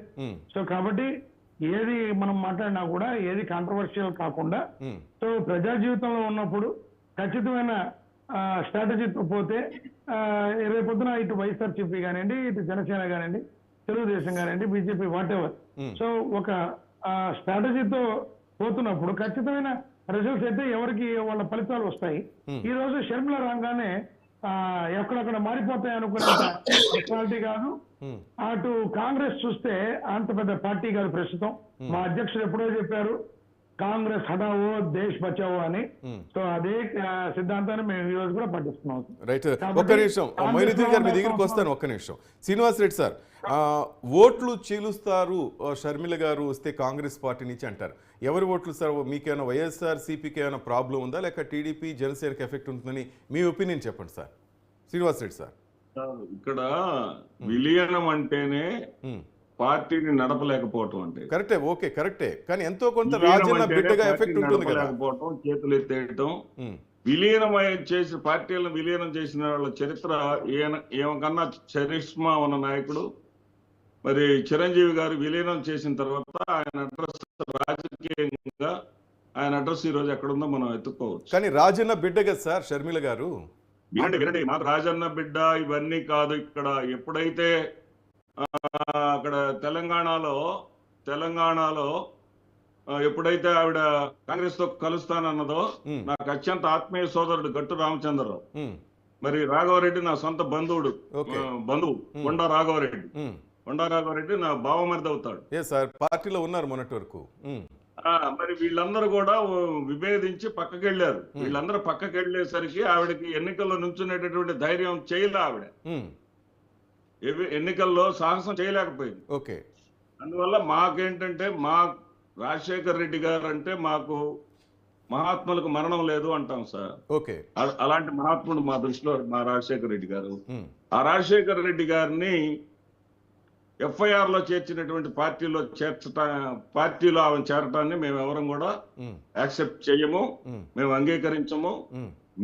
సో కాబట్టి ఏది మనం మాట్లాడినా కూడా ఏది కాంట్రవర్షియల్ కాకుండా, సో ప్రజా జీవితంలో ఉన్నప్పుడు ఖచ్చితమైన స్ట్రాటజీతో పోతే రేపొద్దున ఇటు వైఎస్ఆర్సీపీ కానివ్వండి, ఇటు జనసేన కానివ్వండి, తెలుగుదేశం కానివ్వండి, బీజేపీ వాట్ ఎవర్, సో ఒక స్ట్రాటజీతో పోతున్నప్పుడు ఖచ్చితమైన రిజల్ట్స్ అయితే ఎవరికి వాళ్ళ ఫలితాలు వస్తాయి. ఈ రోజు షర్మిల రాగానే ఎక్కడక్కడ మారిపోతాయి అనుకునేంత పర్సనాలిటీ కాదు. అటు కాంగ్రెస్ చూస్తే అంత పెద్ద పార్టీ కాదు ప్రస్తుతం. మా అధ్యక్షుడు ఎప్పుడో చెప్పారు కాంగ్రెస్ హటావో దేశ్ బచావో అని. సో అదే సిద్ధాంతాన్ని మేము ఈ రోజు కూడా పట్టిస్తున్నాం. రైట్, ఒక్క నిమిషం మొయినుద్దీన్ గారు మీ దగ్గరికి వస్తాను. ఒక్క నిమిషం శ్రీనివాస్ రెడ్డి సార్, ఓట్లు చీలుస్తారు షర్మిల గారు వస్తే కాంగ్రెస్ పార్టీ నుంచి అంటారు. ఎవరి ఓట్లు సార్? మీకేమైనా వైఎస్ఆర్సీపీకి ఏమైనా ప్రాబ్లం ఉందా, లేక టీడీపీ జనసేనకి ఎఫెక్ట్ ఉంటుందని మీ ఒపీనియన్ చెప్పండి సార్. శ్రీనివాస్ రెడ్డి సార్, ఇక్కడ విలీనం అంటేనే పార్టీని నడపలేకపోవటం అంటే కరెక్టే, ఓకే కరెక్టే, కానీ ఎంతో కొంత రాజన్న బిడ్డగా ఎఫెక్ట్ ఉంటుంది కదా. చేతులు ఎత్తేయటం, విలీనం చేసి పార్టీలను విలీనం చేసిన వాళ్ళ చరిత్ర ఏమకన్నా చరిష్మా ఉన్న నాయకుడు. మరి చిరంజీవి గారు విలీనం చేసిన తర్వాత ఆయన అడ్రస్ రాజకీయంగా ఆయన అడ్రస్ ఈ రోజు ఎక్కడుందో మనం ఎత్తుకోవచ్చు. కానీ రాజన్న బిడ్డ కదా సార్ షర్మిల గారు. వినండి, మాకు రాజన్న బిడ్డ ఇవన్నీ కాదు. ఇక్కడ ఎప్పుడైతే అక్కడ తెలంగాణలో ఎప్పుడైతే ఆవిడ కాంగ్రెస్ తో కలుస్తానన్నదో, నాకు అత్యంత ఆత్మీయ సోదరుడు గట్టు రామచంద్రరావు, మరి రాఘవరెడ్డి నా సొంత బంధువు కొండా రాఘవరెడ్డి నా బావమరిది అవుతాడు. పార్టీలో ఉన్నారు మొన్నటి వరకు. మరి వీళ్ళందరూ కూడా విభేదించి పక్కకెళ్ళారు. వీళ్ళందరూ పక్కకెళ్ళేసరికి ఆవిడకి ఎన్నికల్లో నుంచునేటటువంటి ధైర్యం చేయలే. ఆవిడ ఎన్నికల్లో సాహసం చేయలేకపోయింది. ఓకే, అందువల్ల మాకేంటంటే మా రాజశేఖర్ రెడ్డి గారు అంటే మాకు మహాత్ములకు మరణం లేదు అంటాం సార్. ఓకే, అలాంటి మహాత్ముడు మా దృష్టిలో మా రాజశేఖర్ రెడ్డి గారు. ఆ రాజశేఖర్ రెడ్డి గారిని ఎఫ్ఐఆర్ లో చేర్చినటువంటి పార్టీలో ఆమె చేరటాన్ని మేము ఎవరం కూడా యాక్సెప్ట్ చేయము, మేము అంగీకరించము.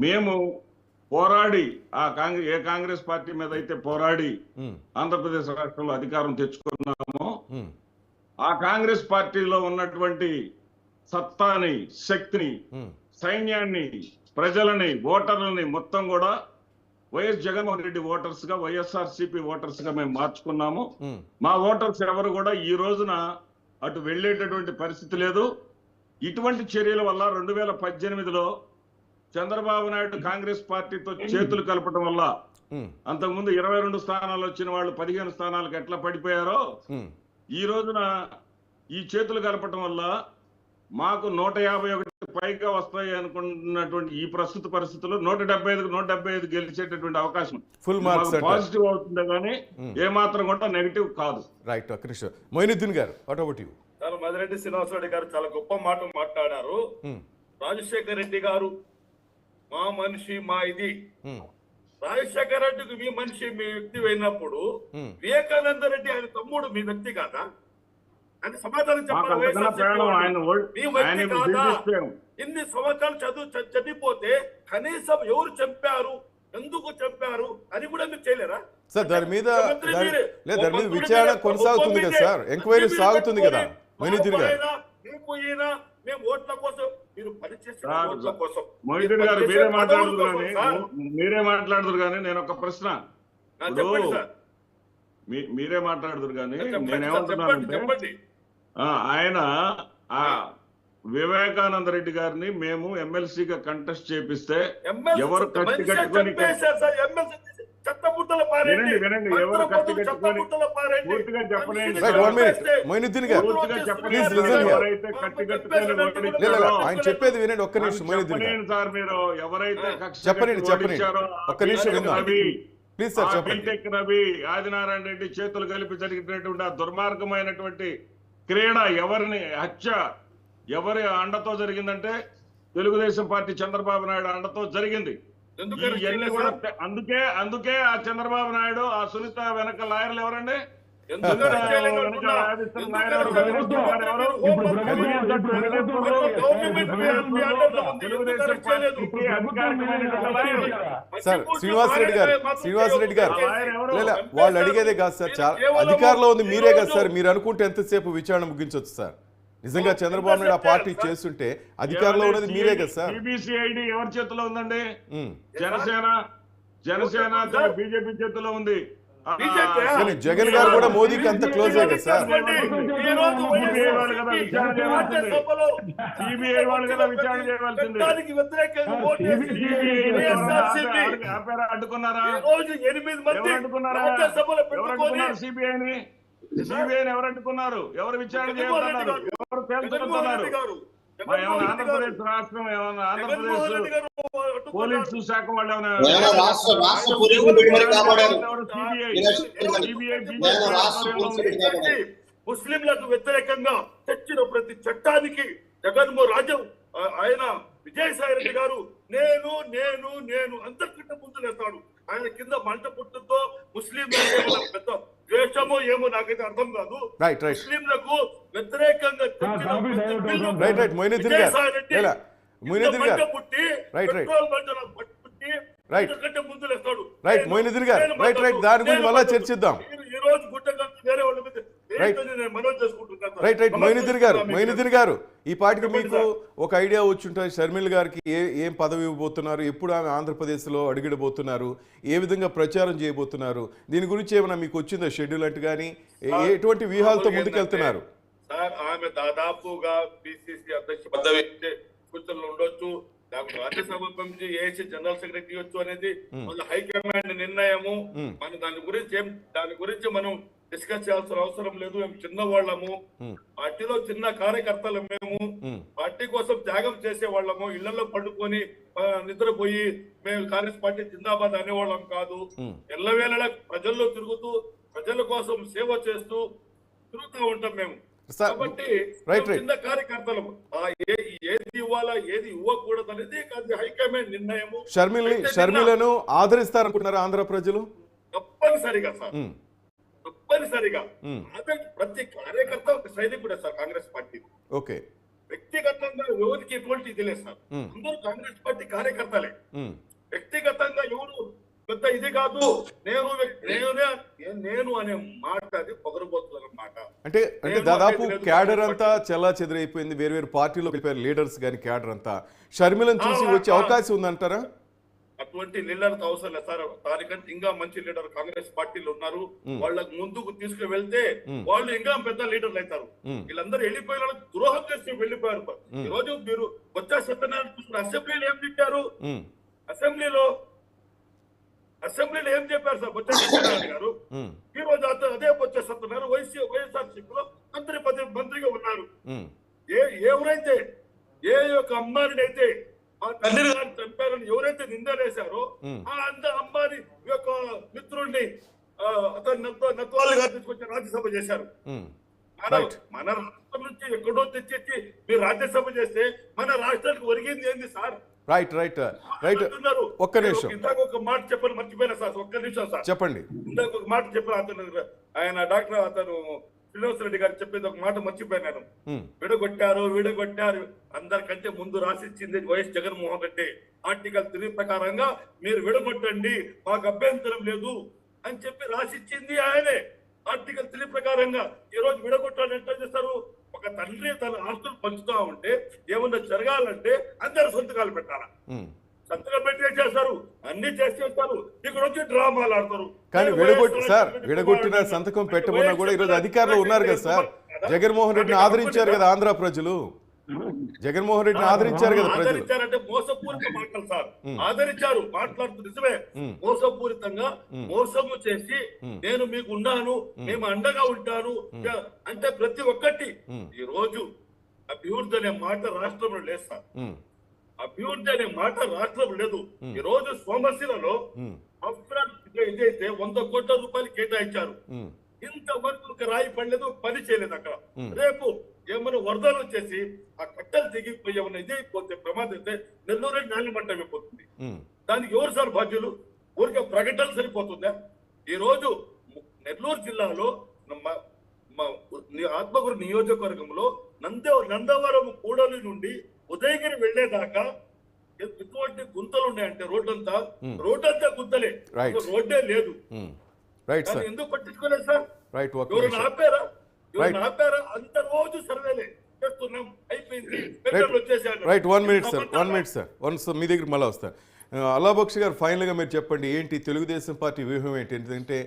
మేము పోరాడి ఏ కాంగ్రెస్ పార్టీ మీద అయితే పోరాడి ఆంధ్రప్రదేశ్ రాష్ట్రంలో అధికారం తెచ్చుకున్నామో ఆ కాంగ్రెస్ పార్టీలో ఉన్నటువంటి సత్తాని, శక్తిని, సైన్యాన్ని, ప్రజలని, ఓటర్లని మొత్తం కూడా వైఎస్ జగన్మోహన్ రెడ్డి ఓటర్స్ గా, వైఎస్ఆర్సీపీ ఓటర్స్ గా మేము మార్చుకున్నాము. మా ఓటర్స్ ఎవరు కూడా ఈ రోజున అటు వెళ్లేటటువంటి పరిస్థితి లేదు. ఇటువంటి చర్యల వల్ల 2018లో చంద్రబాబు నాయుడు కాంగ్రెస్ పార్టీతో చేతులు కలపడం వల్ల అంతకుముందు 22 స్థానాలు వచ్చిన వాళ్ళు 15 స్థానాలకు ఎట్లా పడిపోయారో, ఈ రోజున ఈ చేతులు కలపటం వల్ల మాకు 151 పైగా వస్తాయి అనుకున్నటువంటి ఈ ప్రస్తుత పరిస్థితుల్లో 175 గెలిచేటటువంటి అవకాశం ఫుల్ మార్క్స్ పాజిటివ్ అవుతుంది కానీ ఏమాత్రం కూడా నెగిటివ్ కాదు. Right, Moinuddin garu, what about you? Madireddy Srinivasareddy garu చాలా గొప్ప మాట మాట్లాడారు. రాజశేఖర్ రెడ్డి గారు మా మనిషి, మా ఇది. రాజశేఖర్ రెడ్డికి మీ మనిషి, మీ వ్యక్తి అయినప్పుడు వివేకానంద రెడ్డి ఆయన తమ్ముడు మీ వ్యక్తి కాదా? అని సమాధానం చెప్పాలి. ఇన్ని సంవత్సరాలు చదివిపోతే కనీసం ఎవరు చంపారు, ఎందుకు చంపారు అని కూడా మీరు చేయలేరా సార్? దాని మీద విచారణ కొనసాగుతుంది కదా సార్, ఎంక్వైరీ సాగుతుంది కదా. మొయినుద్దీన్ గారు, మేము ఓట్ల కోసం మీరు మొయినుద్దీన్ గారు మీరే మాట్లాడుతురు కానీ నేను ఒక ప్రశ్న, మీరే మాట్లాడుతురు కానీ నేనేమంటున్నానంటే ఆయన వివేకానంద రెడ్డి గారిని మేము ఎమ్మెల్సీగా కంటెస్ట్ చేపిస్తే ఎవరు కత్తి కట్టుకొని ఎవరు కత్తి కట్టుకొని పూర్తిగా ఆయన చెప్పేది వినండి ఒక్క నిమిషం. సార్ మీరు ఎవరైతే చెప్పండి, ఒక్క నిమిషం. ప్లీజ్ సార్ చెప్పండి. బీటెక్ రవి, ఆదినారాయణ రెడ్డి చేతులు కలిపి జరిగినటువంటి ఆ దుర్మార్గమైనటువంటి క్రీడ ఎవరి అండతో జరిగిందంటే తెలుగుదేశం పార్టీ చంద్రబాబు నాయుడు అండతో జరిగింది. ఇవన్నీ కూడా అందుకే ఆ చంద్రబాబు నాయుడు, ఆ సునీత వెనక లాయర్లు ఎవరండి? సార్ శ్రీనివాసరెడ్డి గారు లేదా వాళ్ళు అడిగేదే కాదు సార్, చాలా అధికారంలో ఉంది మీరే కదా సార్, మీరు అనుకుంటే ఎంతసేపు విచారణ ముగించవచ్చు సార్. నిజంగా చంద్రబాబు నాయుడు ఆ పార్టీ చేస్తుంటే అధికారంలో ఉన్నది మీరే కదా సార్. సిబిసిఐడి ఎవరి చేతిలో ఉందండి? జనసేన బీజేపీ చేతిలో ఉంది. జగన్ గారు కూడా మోదీకి అంత క్లోజ్ అయ్యారు సార్. సిబిఐ వాళ్ళు కదా విచారణ చేయవలసింది. అడ్డుకున్నారా? ఎవరు సిబిఐని? ఎవరు అడ్డుకున్నారు? ఎవరు విచారణ చేయబడుతున్నారు? ఎవరు తేల్చుకుంటున్నారు? ఆంధ్రప్రదేశ్ రాష్ట్రం ఏమన్నా, ఆంధ్రప్రదేశ్ పోలీసు శాఖ వాళ్ళు ముస్లింలకు వ్యతిరేకంగా తెచ్చిన ప్రతి చట్టానికి జగన్మోహన్ రాజు ఆయన విజయసాయి రెడ్డి గారు నేను నేను నేను అందరికంటే ముందు వేస్తాడు. ఆయన కింద మంట పుట్టుతో ముస్లింలకు పెద్ద ద్వేషమో ఏమో నాకైతే అర్థం కాదు. ముస్లింలకు వ్యతిరేకంగా దాని గురించి మళ్ళా చర్చిద్దాం. ఈ రోజు గుట్టగట్టు వేరే వాళ్ళ మీద మొయినుద్దీన్ గారు ఈ పాటికి మీకు ఒక ఐడియా వచ్చి ఉంటుంది, షర్మిల గారికి ఏం పదవి ఇవ్వబోతున్నారు, ఎప్పుడు ఆమె ఆంధ్రప్రదేశ్ లో అడుగిడబోతున్నారు, ఏ విధంగా ప్రచారం చేయబోతున్నారు, దీని గురించి ఏమైనా మీకు వచ్చిందా షెడ్యూల్ అంటే కానీ ఎటువంటి వ్యూహాలతో ముందుకెళ్తున్నారు? సార్ ఆమె దాదాపుగా పిసిసి అధ్యక్ష పదవి కూర్చొని ఉండొచ్చు, రాజ్యసభ పంపించి ఏసీ జనరల్ సెక్రటరీ వచ్చు అనేది మన హైకమాండ్ నిర్ణయము. మనం దాని గురించి మనం డిస్కస్ చేయాల్సిన అవసరం లేదు. మేము చిన్నవాళ్ళము, పార్టీలో చిన్న కార్యకర్తలు, మేము పార్టీ కోసం త్యాగం చేసే వాళ్ళము. ఇళ్లలో పండుకొని నిద్రపోయి మేము కాంగ్రెస్ పార్టీ జిందాబాద్ అనేవాళ్ళం కాదు. ఎల్లవేళలా ప్రజల్లో తిరుగుతూ ప్రజల కోసం సేవ చేస్తూ తిరుగుతూ ఉంటాం మేము. కాబట్టి చిన్న కార్యకర్తలు ఏది ఇవ్వాలా ఏది ఇవ్వకూడదు అనేది హైకమాండ్ నిర్ణయము. షర్మిలను ఆదరిస్తారనుకుంటున్నారు ఆంధ్ర ప్రజలు? తప్పనిసరిగా సార్, తప్పనిసరిగా. ప్రతి కార్యకర్త ఒక సైనికుడే సార్ కాంగ్రెస్ పార్టీ. ఓకే, వ్యక్తిగతంగా ఎవరికి ఎటువంటి ఇది లేదు సార్, అందరూ కాంగ్రెస్ పార్టీ కార్యకర్తలే. వ్యక్తిగతంగా ఎవరు పెద్ద ఇది కాదు. నేను అనే మాట అది పొగరబోతున్న మాట. అంటే దాదాపు క్యాడర్ అంతా చెల్లా చెదిరైపోయింది, వేరు పార్టీలో వెళ్ళిపోయారు లీడర్స్ కానీ క్యాడర్ అంతా. షర్మిలను చూసి వచ్చే అవకాశం ఉందంటారా? అటువంటి లీడర్తో అవసరం లేదు సార్. దానికంటే ఇంకా మంచి లీడర్ కాంగ్రెస్ పార్టీలో ఉన్నారు. వాళ్ళకు ముందుకు తీసుకు వెళ్తే వాళ్ళు ఇంకా పెద్ద లీడర్లు అవుతారు. వీళ్ళందరూ వెళ్ళిపోయిన ద్రోహం చేసి వెళ్ళిపోయారు. ఈ రోజు మీరు బొత్స సత్యనారాయణ అసెంబ్లీలో ఏం తిట్టారు? అసెంబ్లీలో ఏం చెప్పారు సార్ బొత్స సత్యనారాయణ గారు? ఈ రోజు అదే బొత్స సత్యనారాయణ వైఎస్ఆర్సీపీలో మంత్రిగా ఉన్నారు. ఎవరైతే ఏ యొక్క అమ్మాయిని అయితే మా తండ్రి గారు చంపారని ఎవరైతే నిందలేశారో ఆ అమ్మాయి యొక్క మిత్రుడిని అతను నత్వాలు గారు తీసుకొచ్చి రాజ్యసభ చేశారు. మన రాష్ట్రం నుంచి ఎక్కడో తెచ్చి మీరు రాజ్యసభ చేస్తే మన రాష్ట్రానికి ఒరిగింది ఏంది సార్? ఒక్క నిమిషం, ఇందాక ఒక మాట చెప్పని మర్చిపోయినా సార్. ఒక్క నిమిషం సార్ చెప్పండి. ఇందాక ఒక మాట చెప్పిన ఆయన డాక్టర్ శ్రీనివాస్ రెడ్డి గారు చెప్పేది ఒక మాట మర్చిపోయినాను. విడగొట్టారు అందరికంటే ముందు రాసిచ్చింది వైఎస్ జగన్మోహన్ రెడ్డి. ఆర్టికల్ 3 ప్రకారంగా మీరు విడగొట్టండి, మాకు అభ్యంతరం లేదు అని చెప్పి రాసిచ్చింది ఆయనే. ఆర్టికల్ 3 ప్రకారంగా ఈ రోజు విడగొట్టాలని ఎట్లా చేస్తారు? ఒక తండ్రి తన ఆస్తులు పంచుతా ఉంటే ఏమన్నా జరగాలంటే అందరు సంతకాలు పెట్టాలా? సంతకాలు పెట్టి చేస్తారు, అన్ని చేస్తారు. ఇక్కడ వచ్చి డ్రామాలు ఆడతారు. కానీ విడగొట్టిన సంతకం పెట్టమన్నా కూడా ఈరోజు అధికారంలో ఉన్నారు కదా సార్. జగన్మోహన్ రెడ్డిని ఆదరించారు కదా ఆంధ్ర ప్రజలు. జగన్మోహన్ రెడ్డిని ఆదరించారు కదా ప్రజలు. ఆదరించారంటే మోసపూరిత మాటలు సార్. ఆదరించారు, మాట్లాడుతూ నిజమే. మోసపూరితంగా మోసము చేసి నేను మీకు ఉన్నాను, మేము అండగా ఉంటాను అంటే ప్రతి ఒక్కటి. ఈ రోజు అభివృద్ధి అనే మాట రాష్ట్రంలో లేదు సార్. అభివృద్ధి అనే మాట రాష్ట్రం లేదు. ఈ రోజు సోమశిలలో ఇదైతే 100 కోట్ల రూపాయలు కేటాయించారు. ఉమ్, ఇంతవరకు ఒక రాయి పడలేదు, ఒక పని చేయలేదు అక్కడ. ఉమ్. రేపు ఏమైనా వరదలు వచ్చేసి ఆ కట్టలు తెగిపోయి ఏమైనా ఇదైపోతే ప్రమాదం అయితే నెల్లూరు నాలుగుమంట అయిపోతుంది. ఉమ్, దానికి ఎవరు సార్ బాధ్యులు? ఊరికే ప్రకటనలు సరిపోతుందా? ఈ రోజు నెల్లూరు జిల్లాలో ఆత్మకూరు నియోజకవర్గంలో నందవరం కూడలి నుండి ఉదయగిరి వెళ్లేదాకా ఎటువంటి గుంతలు ఉన్నాయంటే రోడ్డంతా గుంతలే, Right. రోడ్డే లేదు. ఉమ్. రైట్ దాన్ని సార్, ఎందుకు పట్టించుకోలేదు సార్? రైట్. ఒక్క ఎవరైనా నిమిషం. ఆపారా? Right. ఎవరైనా ఆపారా? అంత రోజు సర్వేలే చేస్తున్నాం, అయిపోయింది. పెట్రోల్ వచ్చేసాడు. Right, 1 minute sir, 1 minute sir, మీ దగ్గర మళ్ళీ వస్తాను. అల్లాబక్షి గారు, ఫైనల్గా మీరు చెప్పండి, ఏంటి తెలుగుదేశం పార్టీ వ్యూహం ఏంటి? ఎందుకంటే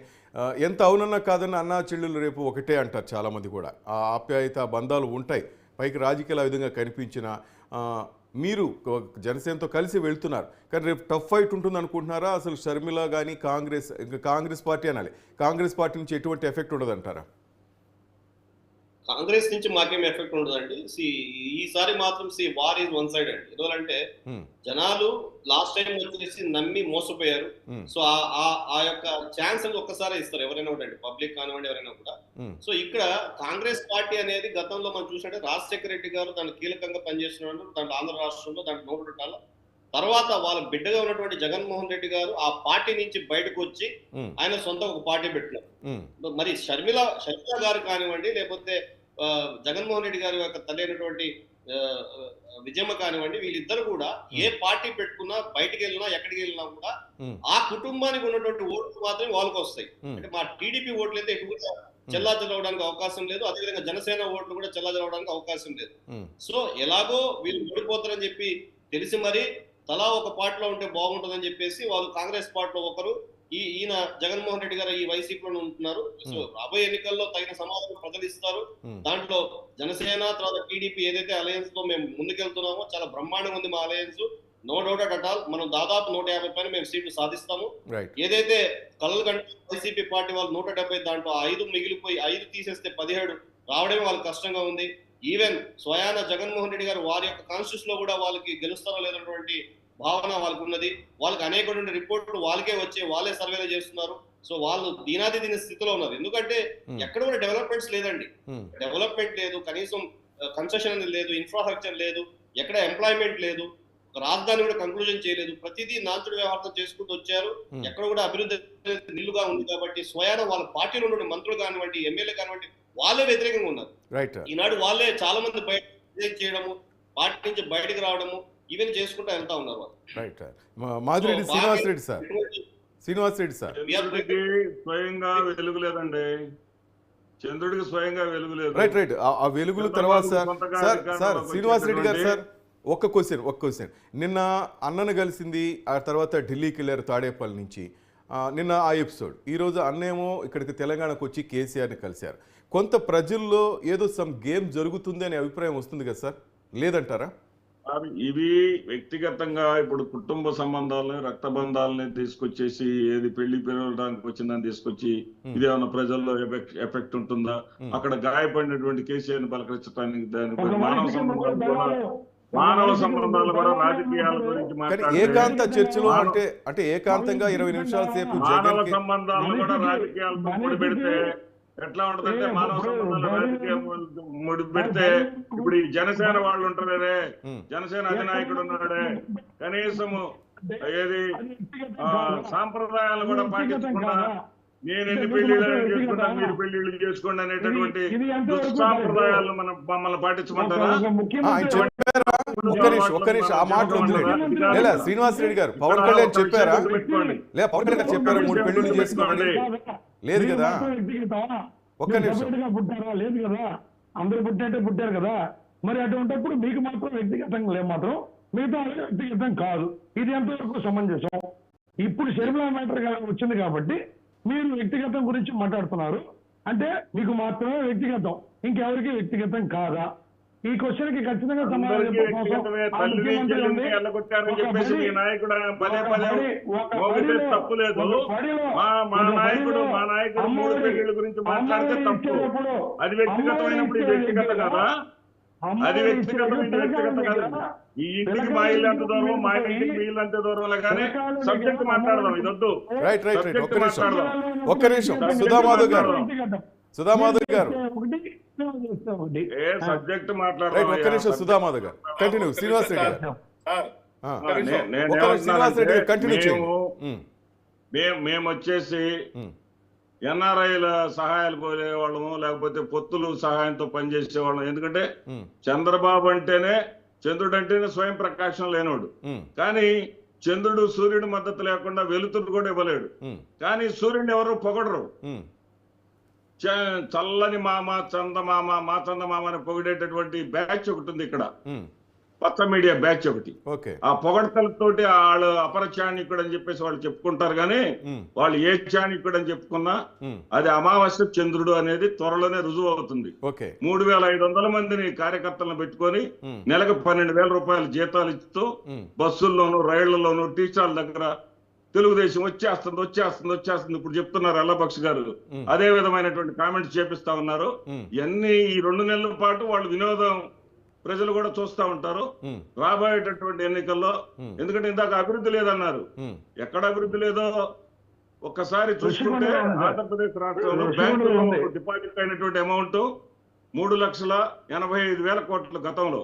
ఎంత అవునన్నా కాదన్నా అన్నా చెల్లెలు రేపు ఒకటే అంటారు చాలామంది కూడా. ఆ ఆప్యాయత బంధాలు ఉంటాయి, పైకి రాజకీయాలు ఆ విధంగా కనిపించిన మీరు జనసేనతో కలిసి వెళ్తున్నారు, కానీ రేపు టఫ్ ఫైట్ ఉంటుంది అనుకుంటున్నారా? అసలు షర్మిల కానీ కాంగ్రెస్ పార్టీ అనాలి, కాంగ్రెస్ పార్టీ నుంచి ఎటువంటి ఎఫెక్ట్ ఉండదు అంటారా? కాంగ్రెస్ నుంచి మాకేం ఎఫెక్ట్ ఉండదండి. ఈసారి మాత్రం వార్ ఈజ్ వన్ సైడ్ అండి. ఎందుకంటే జనాలు లాస్ట్ టైం వచ్చేసి నమ్మి మోసపోయారు. సో ఆ యొక్క ఛాన్స్ అనేది ఒక్కసారి ఇస్తారు ఎవరైనా కూడా, పబ్లిక్ కానివ్వండి ఎవరైనా కూడా. సో ఇక్కడ కాంగ్రెస్ పార్టీ అనేది గతంలో మనం చూసినట్టే రాజశేఖర రెడ్డి గారు దాన్ని కీలకంగా పనిచేస్తున్నారు. దాంట్లో ఆంధ్ర రాష్ట్రంలో దాంట్లో 100 తర్వాత వాళ్ళ బిడ్డగా ఉన్నటువంటి జగన్మోహన్ రెడ్డి గారు ఆ పార్టీ నుంచి బయటకు వచ్చి ఆయన సొంత ఒక పార్టీ పెట్టినారు. మరి షర్మిల గారు కానివ్వండి, లేకపోతే జగన్మోహన్ రెడ్డి గారి యొక్క తల్లి అయినటువంటి విజయమ్మ కానివ్వండి, వీళ్ళిద్దరు కూడా ఏ పార్టీ పెట్టుకున్నా, బయటికి వెళ్ళినా, ఎక్కడికి వెళ్ళినా కూడా ఆ కుటుంబానికి ఉన్నటువంటి ఓట్లు మాత్రమే వాళ్ళకి వస్తాయి. అంటే మా టీడీపీ ఓట్లు అయితే ఎటు కూడా చెల్లాచెల్లవడానికి అవకాశం లేదు, అదేవిధంగా జనసేన ఓట్లు కూడా చెల్లాచెల్లవడానికి అవకాశం లేదు. సో ఎలాగో వీళ్ళు ఓడిపోతారని చెప్పి తెలిసి మరి తలా ఒక పార్టీలో ఉంటే బాగుంటుందని చెప్పేసి వాళ్ళు కాంగ్రెస్ పార్టీలో ఒకరు, ఈయన జగన్మోహన్ రెడ్డి గారు ఈ వైసీపీలో ఉంటున్నారు. సో రాబోయే ఎన్నికల్లో తగిన సమాధానం ప్రజలు ఇస్తారు. దాంట్లో జనసేన తర్వాత టీడీపీ ఏదైతే అలయన్స్ లో మేము ముందుకెళ్తున్నామో చాలా బ్రహ్మాండంగా ఉంది మా alliance. No doubt at all. మనం దాదాపు 150 పైన మేము సీట్లు సాధిస్తాము. ఏదైతే కలలు కంటే వైసీపీ పార్టీ వాళ్ళు 170, దాంట్లో 5 మిగిలిపోయి 5 తీసేస్తే 17 రావడమే వాళ్ళకి కష్టంగా ఉంది. ఈవెన్ స్వయాన జగన్మోహన్ రెడ్డి గారు వారి యొక్క కాన్స్టిట్యూషన్ లో కూడా వాళ్ళకి గెలుస్తారో లేదన్నటువంటి భావన వాళ్ళకు ఉన్నది. వాళ్ళకి అనేకటువంటి రిపోర్టులు వాళ్ళకే వచ్చి వాళ్ళే సర్వేలు చేస్తున్నారు. సో వాళ్ళు దీనాది స్థితిలో ఉన్నారు. ఎందుకంటే ఎక్కడ కూడా డెవలప్మెంట్స్ లేదండి, డెవలప్మెంట్ లేదు, కనీసం కన్స్ట్రక్షన్ అనేది లేదు, ఇన్ఫ్రాస్ట్రక్చర్ లేదు, ఎక్కడ ఎంప్లాయ్మెంట్ లేదు, రాజధాని కూడా కంక్లూజన్ చేయలేదు. ప్రతిదీ నాంచుడు వ్యవహారం చేసుకుంటూ వచ్చారు. ఎక్కడ కూడా అభివృద్ధి నిల్లుగా ఉంది. కాబట్టి స్వయాన వాళ్ళ పార్టీలో ఉన్న మంత్రులు కానివ్వండి, ఎమ్మెల్యే కానివ్వండి, వాళ్ళే వ్యతిరేకంగా ఉన్నారు. ఈనాడు వాళ్ళే చాలా మంది బయట చేయడము, పార్టీ నుంచి బయటకు రావడము, ఈవెన్ చేసుకుంటూ వెళ్తా ఉన్నారు వాళ్ళు. మాదిరెడ్డి శ్రీనివాస్ రెడ్డి సార్, చంద్రుడికి స్వయంగా వెలుగు లేదండి, చంద్రుడికి స్వయంగా వెలుగు లేదు. రైట్. ఆ వెలుగుల తర్వాత సార్ శ్రీనివాస్ రెడ్డి గారు సార్, ఒక్క క్వశ్చన్. నిన్న అన్నను కలిసింది, ఆ తర్వాత ఢిల్లీకి వెళ్ళారు తాడేపల్లి నుంచి. నిన్న ఆ ఎపిసోడ్. ఈరోజు అన్నేమో ఇక్కడికి తెలంగాణకు వచ్చి కేసీఆర్ని కలిశారు. కొంత ప్రజల్లో ఏదో సమ్ గేమ్ జరుగుతుంది అనే అభిప్రాయం వస్తుంది కదా సార్, లేదంటారా? ఇవి వ్యక్తిగతంగా ఇప్పుడు కుటుంబ సంబంధాలని, రక్త బంధాలని తీసుకొచ్చేసి ఏది పెళ్లి పిలవడానికి వచ్చిందని తీసుకొచ్చి ఇదేమన్నా ప్రజల్లో ఎఫెక్ట్ ఉంటుందా? అక్కడ గాయపడినటువంటి కేసీఆర్ని పలకరించడానికి దానిపై మానవ సంబంధాలు కూడా రాజకీయాల గురించి మాట్లాడారు. ఏకాంత చర్చలు అంటే ఏకాంతంగా 20 నిమిషాల సేపు మానవ సంబంధాలు కూడా రాజకీయాలతో ముడి పెడితే ఎట్లా ఉంటదంటే, మానవ సంబంధాలు రాజకీయ ముడి పెడితే ఇప్పుడు ఈ జనసేన వాళ్ళు ఉంటారే, జనసేన అధినాయకుడు ఉన్నాడే, కనీసము ఏది సాంప్రదాయాలు కూడా పాటించకుండా నేను ఎన్ని పెళ్లిళ్ళు చేసుకుంటా, మీరు పెళ్లిళ్ళు చేసుకోండి అనేటటువంటి దుస్సాంప్రదాయాలను మమ్మల్ని పాటించమంటారా? ఒక్క నిమిషం ఆ మాటలు వదిలేండి. లేదా శ్రీనివాస్ రెడ్డి గారు, పవన్ కళ్యాణ్ చెప్పారా? లేదా పవన్ కళ్యాణ్ చెప్పారా 3 పెళ్లిళ్ళు చేసుకోండి? లేదు కదా. ఒక్క నిమిషం. లేదు కదా, అందరూ పుట్టారు కదా. మరి అటువంటిప్పుడు మీకు మాత్రం వ్యక్తిగతంగా మాత్రం మిగతా వ్యక్తిగతం కాదు. ఇది ఎంతవరకు సమంజసం? ఇప్పుడు షర్మిల మ్యాటర్ వచ్చింది కాబట్టి మీరు వ్యక్తిగతం గురించి మాట్లాడుతున్నారు. అంటే మీకు మాత్రమే వ్యక్తిగతం, ఇంకెవరికి వ్యక్తిగతం కాదా? ఈ క్వశ్చన్ కి ఖచ్చితంగా సమాధానం గురించి మాట్లాడితే తప్పు. అది వ్యక్తిగతమైనప్పుడు వ్యక్తిగత కదా. అది వ్యక్తిగతం ఇది వ్యక్తిగత కాదు. ఈ ఇంటికి మా ఇల్లు ఎంత దూరం, మా ఇంటికి మీ ఇల్లు అంతే దూరంలో, కానీ సబ్జెక్ట్ మాట్లాడదాం. ఇది వద్దు. రైట్ రైట్ రైట్ Subject మాట్లాడదాం. ఒక్క నిమిషం సుధామాధవ్ గారు ఏ సబ్జెక్ట్ రైట్ మాట్లాడదాం. ఒక్క నిమిషం సుధామాధవ్ గారు కంటిన్యూ. శ్రీనివాస్ రెడ్డి గారు సార్ శ్రీనివాస్ రెడ్డి గారు కంటిన్యూ చేయండి. మేము వచ్చేసి ఎన్ఆర్ఐల సహాయాలు కోరేవాళ్ళము, లేకపోతే పొత్తులు సహాయంతో పనిచేసేవాళ్ళం. ఎందుకంటే చంద్రబాబు అంటేనే, చంద్రుడు అంటేనే స్వయం ప్రకాశం లేనోడు. కానీ చంద్రుడు సూర్యుడి మద్దతు లేకుండా వెలుతురు కూడా ఇవ్వలేడు. కానీ సూర్యుడిని ఎవరు పొగడరు. చల్లని మామ చందమామ, మా చందమామ అని పొగిడేటటువంటి బ్యాచ్ ఒకటి ఉంది ఇక్కడ, పచ్చ మీడియా బ్యాచ్ ఒకటి. ఆ పొగడతలతోటి వాళ్ళు అపర చాణికుడు అని చెప్పేసి వాళ్ళు చెప్పుకుంటారు. కానీ వాళ్ళు ఏ చాణికుడు అని చెప్పుకున్నా అది అమావాస్య చంద్రుడు అనేది త్వరలోనే రుజువు అవుతుంది. 3,500 మందిని కార్యకర్తలను పెట్టుకొని నెలకు 12,000 రూపాయలు జీతాలు ఇస్తూ బస్సుల్లోనూ రైళ్లలోనూ టీచర్ల దగ్గర తెలుగుదేశం వచ్చేస్తుంది ఇప్పుడు చెప్తున్నారు అల్లబక్ష్ గారు. అదే విధమైనటువంటి కామెంట్స్ చేపిస్తా ఉన్నారు. ఇవన్నీ ఈ 2 నెలల పాటు వాళ్ళు వినోదం ప్రజలు కూడా చూస్తూ ఉంటారు రాబోయేటటువంటి ఎన్నికల్లో. ఎందుకంటే ఇందాక అభివృద్ధి లేదన్నారు. ఎక్కడ అభివృద్ధి లేదో ఒక్కసారి చూసుకుంటే ఆంధ్రప్రదేశ్ రాష్ట్రంలో బ్యాంకులో డిపాజిట్ అయినటువంటి అమౌంట్ 3,85,000 కోట్లు గతంలో.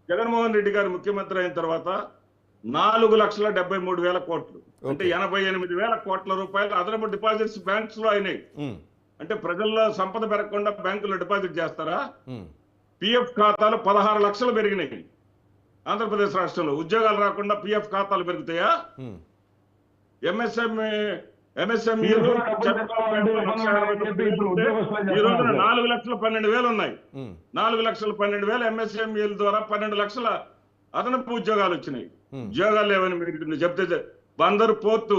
జగన్మోహన్ రెడ్డి గారు ముఖ్యమంత్రి అయిన తర్వాత 4,73,000 కోట్లు, అంటే 88,000 కోట్ల రూపాయలు అదనపు డిపాజిట్స్ బ్యాంక్స్ లో అయినాయి. అంటే ప్రజల్లో సంపద పెరగకుండా బ్యాంకులో డిపాజిట్ చేస్తారా? పిఎఫ్ ఖాతాలు 16 లక్షలు పెరిగినాయి ఆంధ్రప్రదేశ్ రాష్ట్రంలో. ఉద్యోగాలు రాకుండా పిఎఫ్ ఖాతాలు పెరుగుతాయా? ఎంఎస్ఎంఈలు ఈ రోజున 4,12,000 ఉన్నాయి. 4,12,000 ఎంఎస్ఎంఈల ద్వారా 12 లక్షల అదనపు ఉద్యోగాలు వచ్చినాయి. ఉద్యోగాలు లేవని మీరు చెప్తే బందరు పోర్టు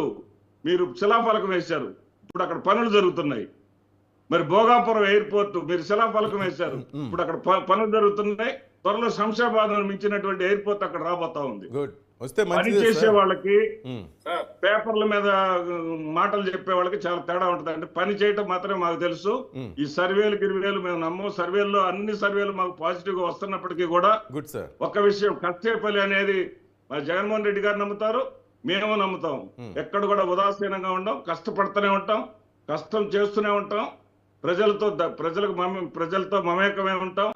మీరు శిలాఫలకం వేశారు, ఇప్పుడు అక్కడ పనులు జరుగుతున్నాయి. మరి భోగాపురం ఎయిర్పోర్ట్ మీరు శిలాఫలకం వేశారు, ఇప్పుడు అక్కడ పనులు జరుగుతున్నాయి. త్వరలో శంషాబాద్ మించినటువంటి ఎయిర్పోర్ట్ అక్కడ రాబోతా ఉంది. పని చేసే వాళ్ళకి పేపర్ల మీద మాటలు చెప్పే వాళ్ళకి చాలా తేడా ఉంటుంది. అంటే పని చేయటం మాత్రమే మాకు తెలుసు. ఈ సర్వేలు గిరివేలు మేము నమ్మం. సర్వేల్లో అన్ని సర్వేలు మాకు పాజిటివ్ గా వస్తున్నప్పటికీ కూడా ఒక విషయం, కష్టేపల్లి అనేది మా జగన్మోహన్ రెడ్డి గారు నమ్ముతారు, మేము నమ్ముతాం. ఎక్కడ కూడా ఉదాసీనంగా ఉండం, కష్టపడుతూనే ఉంటాం, కష్టం చేస్తూనే ఉంటాం. ప్రజలతో మమేకమే ఉంటాం.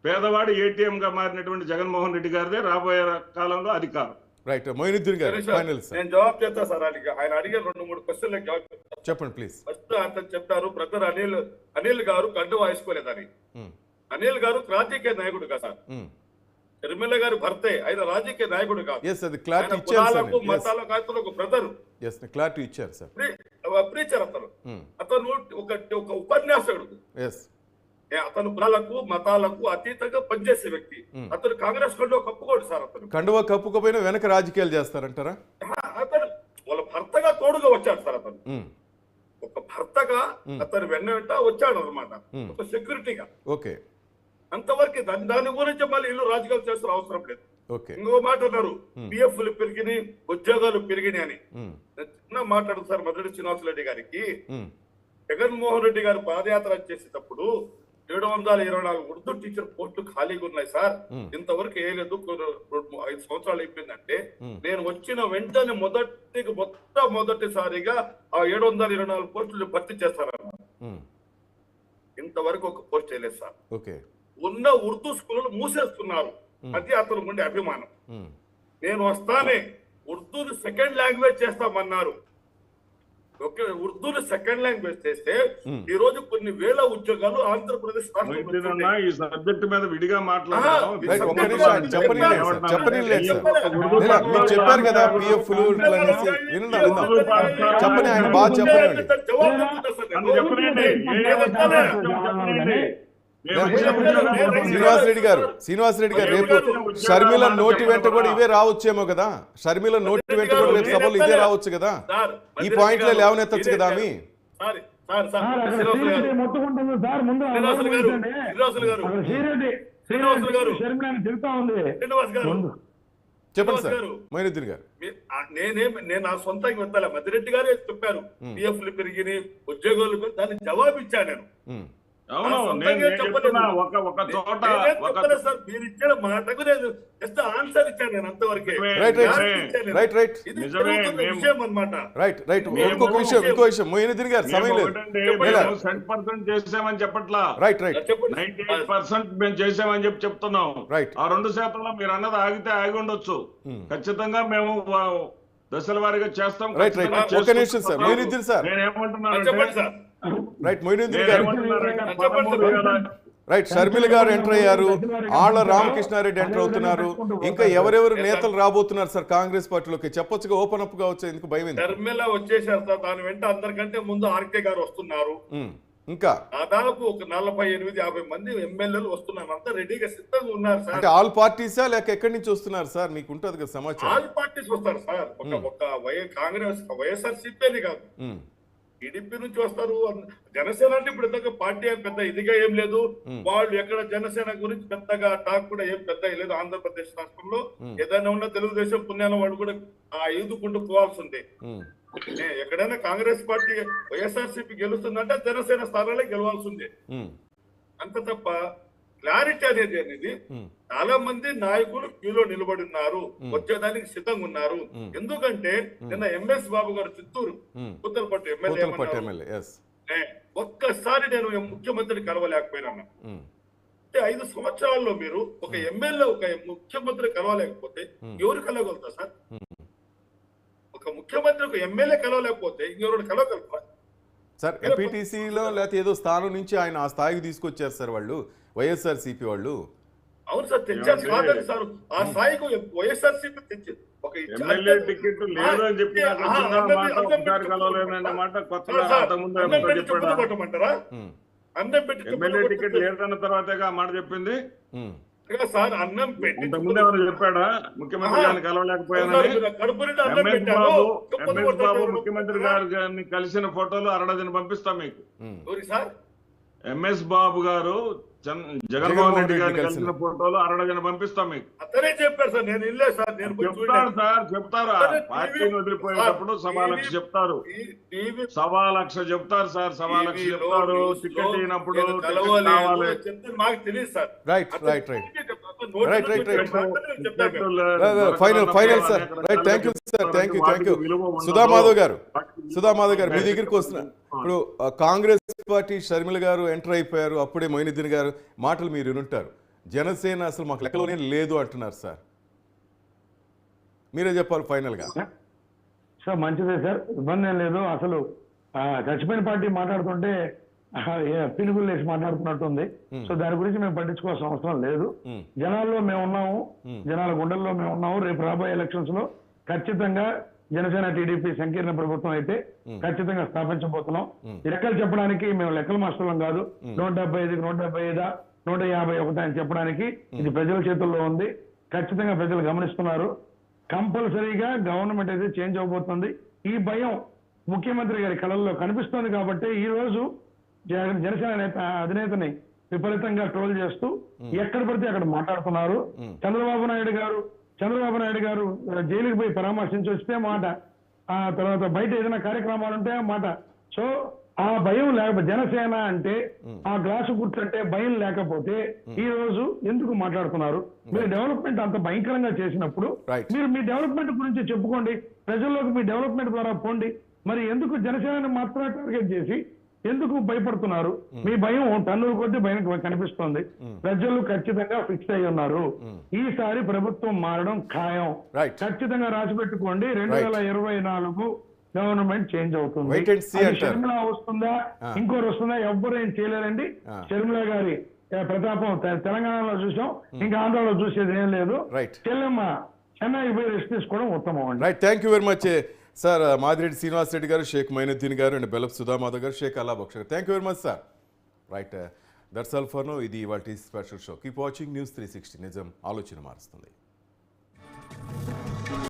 పేదవాడి ఏటీఎం గా మారినటువంటి జగన్మోహన్ రెడ్డి గారిదే రాబోయే కాలంలో అధికారం. రైట్ మొయినుద్దీన్ గారు నేను జవాబు చెప్తా సార్. ఆయన అడిగే 2-3 క్వశ్చన్లకు జవాబు చెప్పండి ప్లీజ్. ఫస్ట్ అతను చెప్తారు బ్రదర్ అనిల్ గారు కండు వాయించుకోలేదని. అనిల్ గారు రాజకీయ నాయకుడు కదా సార్, తిరుమల గారు భర్తే, ఆయన రాజకీయ నాయకుడు కాదు. మతాలకు బ్రదర్ ప్రీచర్. అతను ఒక ఉపన్యాసకుడు. అతను కులాలకు మతాలకు అతీతంగా పనిచేసే వ్యక్తి. అతను కాంగ్రెస్ కండువా కప్పుకోడు సార్. అతను కండువా కప్పుకోపోయినా వెనక రాజకీయాలు చేస్తారంటారా? అతను వాళ్ళ భర్తగా తోడుగా వచ్చాడు సార్. అతను ఒక భర్తగా అతను వెంట వచ్చాడు అనమాట, ఒక సెక్యూరిటీగా. ఓకే, అంతవరకు దాని గురించి మళ్ళీ ఇల్లు రాజకీయాలు చేస్తున్న అవసరం లేదు. ఇంకో మాట అన్నారు పిఎఫ్లు పెరిగినాయి, ఉద్యోగాలు పెరిగినాయి అని. చిన్న మాట్లాడు సార్ మధురెడ్డి శ్రీనివాస్ రెడ్డి గారికి. జగన్మోహన్ రెడ్డి గారు పాదయాత్ర చేసేటప్పుడు 724 ఉర్దూ టీచర్ పోస్టులు ఖాళీగా ఉన్నాయి సార్. ఇంతవరకు వేయలేదు, 5 సంవత్సరాలు అయిపోయిందంటే. నేను వచ్చిన వెంటనే మొదటిసారిగా ఆ 724 పోస్టులు భర్తీ చేస్తారన్నారు. ఇంతవరకు ఒక పోస్ట్ వేయలేదు సార్. ఉన్న ఉర్దూ స్కూళ్ళు మూసేస్తున్నారు. అది అతను ఉండే అభిమానం. నేను వస్తానే ఉర్దూని సెకండ్ లాంగ్వేజ్ చేస్తామన్నారు. ఉర్దూని సెకండ్ లాంగ్వేజ్ చేస్తే ఈ రోజు కొన్ని వేల ఉద్యోగాలు ఆంధ్రప్రదేశ్ ఈ సబ్జెక్ట్ మీద విడిగా మాట్లాడారు కదా. చెప్పని ఆయన బాగా చెప్పండి. శ్రీనివాస్ రెడ్డి గారు రేపు షర్మిల నోటి వెంట కూడా ఇవే రావచ్చేమో కదా. షర్మిల నోటి వెంట కూడా రేపు సభలు ఇదే రావచ్చు కదా. ఈ పాయింట్ లో లేవనెత్తచ్చు కదా. మీ చెప్పండి సార్ మొయినుద్దీన్ గారు. నేను నా సొంతంగా వెళ్తా. మధ్యరెడ్డి గారే చెప్పారు పిఎఫ్లు పెరిగినాయి, ఉద్యోగాలు, దానికి జవాబు ఇచ్చాను నేను. అవును, సొంతంగా నేను చెప్తున్నా ఒక చోట నేనేం ఒక చెప్పలేదు సార్, మీరు ఇచ్చిన మాటకు నేను జస్ట్ ఆన్సర్ ఇచ్చాను, నేను అంతవరకే. రైట్ Clarity ఇచ్చాను నేను. రైట్ ఇది నిజమే, జరుగుతున్న మేము- విషయం అన్నమాట. రైట్ మేము- ఇంకో విషయం మొయినుద్దీన్ గారు సమయం లేదు. మేము 100% చేసామని చెప్పట్లా, రైట్ చెప్పండి. 98% మేము చేసామని చెప్తున్నాం. Right. ఆ 2% మీరు అన్నది ఆగితే ఆగి ఉండొచ్చు. ఖచ్చితంగా మేము దశల వారీగా చేస్తాం. Right. ఖచ్చితంగా ఒక్క చేసుకుంటూ నిమిషం సార్, పోతాం. మొయినుద్దీన్ సార్. నేనేమంటున్నానంటే చెప్పండి సార్. రైట్ మొయినుద్దీన్ గారు. నేనేమంటున్నానంటే చెప్పండి సార్. 13,000 రైట్ షర్మిల గారు ఎంటర్ అయ్యారు, ఆళ్ల రామకృష్ణారెడ్డి ఎంటర్ అవుతున్నారు, ఇంకా ఎవరెవరు నేతలు రాబోతున్నారు సార్ కాంగ్రెస్ పార్టీలోకి? చెప్పొచ్చుగా, ఓపెన్ అప్ గా వచ్చే ఎందుకు భయం ఎందుకు? ధర్మిల వచ్చేసారు సార్, దాని వెంట అందరికంటే ముందు ఆర్కే గారు వస్తున్నారు. ఇంకా దాదాపు ఒక 48-50 మంది ఎమ్మెల్యేలు వస్తున్నారు, అంతా రెడీగా సిద్ధంగా ఉన్నారు సార్. అంటే ఆల్ పార్టీసా లేక ఎక్కడి నుంచి వస్తున్నారు సార్? మీకు ఉంటుంది కదా సమాచారం. ఆల్ పార్టీస్ వస్తారు సార్, కాంగ్రెస్ వైఎస్ఆర్సీపీ అని కాదు, టీడీపీ నుంచి వస్తారు. జనసేన అంటే ఇప్పుడు ఇంతగా పార్టీ పెద్ద ఇదిగా ఏం లేదు. వాళ్ళు ఎక్కడ జనసేన గురించి పెద్దగా టాక్ కూడా ఏం పెద్ద లేదు. ఆంధ్రప్రదేశ్ రాష్ట్రంలో ఏదైనా ఉన్న తెలుగుదేశం పుణ్యాన వాళ్ళు కూడా ఈదుకుంటూ పోవాల్సి ఉంది. ఎక్కడైనా కాంగ్రెస్ పార్టీ వైఎస్ఆర్సీపీ గెలుస్తుందంటే జనసేన స్థానాలే గెలవాల్సి ఉంది, అంత తప్ప క్లారిటీ అనేది చాలా మంది నాయకులు క్యూలో నిలబడి ఉన్నారు, వచ్చేదానికి సిద్ధంగా ఉన్నారు. ఎందుకంటే నిన్న ఎంఎస్ బాబు గారు చిత్తూరు ఉత్తరపట్టు ఎమ్మెల్యే ఒక్కసారి నేను ముఖ్యమంత్రిని కలవలేకపోయినా. అంటే 5 సంవత్సరాల్లో మీరు ఒక ఎమ్మెల్యే ఒక ముఖ్యమంత్రి కలవలేకపోతే ఎవరు కలవగలుగుతారు సార్? ఒక ముఖ్యమంత్రి ఒక ఎమ్మెల్యే కలవలేకపోతే ఇంకెవరు కలవగలుగుతారు సార్? ఎంపీటీసీలో లేకపోతే ఏదో స్థానం నుంచి ఆయన ఆ స్థాయికి తీసుకొచ్చారు సార్ వాళ్ళు, వైఎస్ఆర్సీపీ వాళ్ళు. అవును సార్, తెచ్చారు కాదని సార్, ఆ స్థాయికి వైఎస్ఆర్సీపీ తెచ్చింది. ఒక ఎమ్మెల్యే టికెట్ లేదు అని చెప్పి మాట కొత్తగా కొట్టమంటారా? అన్నం పెట్టి ఎమ్మెల్యే టికెట్ లేదన్న తర్వాతే ఆ మాట చెప్పింది సార్. అన్నం పెట్టి ముందు ఏమైనా చెప్పాడా ముఖ్యమంత్రి గారిని కలవలేకపోయానని? ఎంఎస్ బాబు ముఖ్యమంత్రి గారిని కలిసిన ఫోటోలు అరడజన పంపిస్తాం మీకు. ఎంఎస్ బాబు గారు జగన్మోహన్ రెడ్డి గారిని కలిసిన ఫోటోలు అరడజన పంపిస్తాం మీకు. అతనే చెప్పారు సార్, నేను ఇల్లే సార్. నేను చెప్తారు సార్, చెప్తారు. పార్టీని వదిలిపోయేటప్పుడు 1,000,000 చెప్తారు, 1,000,000 చెప్తారు సార్, 1,000,000 చెప్తారు. టికెట్ అయినప్పుడు మాకు తెలియదు sir. Right final sir. Right, thank you sir, thank you. Sudhamadhav గారు మీ దగ్గరికి వస్తున్నా. ఇప్పుడు కాంగ్రెస్ పార్టీ షర్మిల గారు ఎంటర్ అయిపోయారు, అప్పుడే మొయినుద్దీన్ గారు మాటలు మీరు వినుంటారు. జనసేన అసలు మాకు లెక్కలోనే లేదు అంటున్నారు సార్, మీరే చెప్పాలి ఫైనల్ గా. సార్ మంచిదే సార్, ఇబ్బంది ఏం లేదు. అసలు చచ్చిపోయిన పార్టీ మాట్లాడుతుంటే పిలుగులు వేసి మాట్లాడుతున్నట్టుంది. సో దాని గురించి మేము పట్టించుకోవాల్సిన అవసరం లేదు. జనాల్లో మేము ఉన్నాము, జనాల గుండెల్లో మేము ఉన్నాము. రేపు రాబోయే ఎలక్షన్స్ లో ఖచ్చితంగా జనసేన టీడీపీ సంకీర్ణ ప్రభుత్వం అయితే ఖచ్చితంగా స్థాపించబోతున్నాం. లెక్కలు చెప్పడానికి మేము లెక్కల మాస్టర్లం కాదు. 175కి 175, 151 అని చెప్పడానికి ఇది ప్రజల చేతుల్లో ఉంది. ఖచ్చితంగా ప్రజలు గమనిస్తున్నారు. కంపల్సరీగా గవర్నమెంట్ అయితే చేంజ్ అవబోతుంది. ఈ భయం ముఖ్యమంత్రి గారి కళల్లో కనిపిస్తోంది కాబట్టి ఈ రోజు జనసేన అధినేతని విపరీతంగా ట్రోల్ చేస్తూ ఎక్కడ పడితే అక్కడ మాట్లాడుతున్నారు. చంద్రబాబు నాయుడు గారు జైలుకి పోయి పరామర్శించి వస్తే మాట, ఆ తర్వాత బయట ఏదైనా కార్యక్రమాలు ఉంటే మాట. సో ఆ భయం లేకపోతే జనసేన అంటే ఆ గ్లాసు గుర్తుంటే భయం లేకపోతే ఈ రోజు ఎందుకు మాట్లాడుతున్నారు? మీరు డెవలప్మెంట్ అంత భయంకరంగా చేసినప్పుడు మీరు మీ డెవలప్మెంట్ గురించి చెప్పుకోండి, ప్రజల్లోకి మీ డెవలప్మెంట్ ద్వారా పోండి. మరి ఎందుకు జనసేనని మాత్రమే టార్గెట్ చేసి ఎందుకు భయపడుతున్నారు? మీ భయం టన్నుల కొద్ది భయం కనిపిస్తోంది. ప్రజలు ఖచ్చితంగా ఫిక్స్ అయి ఉన్నారు. ఈసారి ప్రభుత్వం మారడం ఖాయం. ఖచ్చితంగా రాసి పెట్టుకోండి, 2024 గవర్నమెంట్ చేంజ్ అవుతుంది. షర్మిల వస్తుందా ఇంకోరు వస్తుందా ఎవ్వరు ఏం చేయలేరండి. షర్మిల గారి ప్రతాపం తెలంగాణలో చూసాం, ఇంకా ఆంధ్రలో చూసేది ఏం లేదు. చెల్లెమ్మ చెన్నై పోయి రెస్ట్ తీసుకోవడం ఉత్తమం అండి. Right, thank you very much sir. Madireddy Srinivas Reddy గారు, షేక్ మొయినుద్దీన్ గారు అండ్ బెల్లప్ సుధామాధవ్ గారు, షేక్ అల్లా బక్షర్ గారు, thank you very much sir. Right, that's all for now. ఇది ఇవాల్టి special show. Keep watching news 360. నిజం ఆలోచన మారుస్తుంది.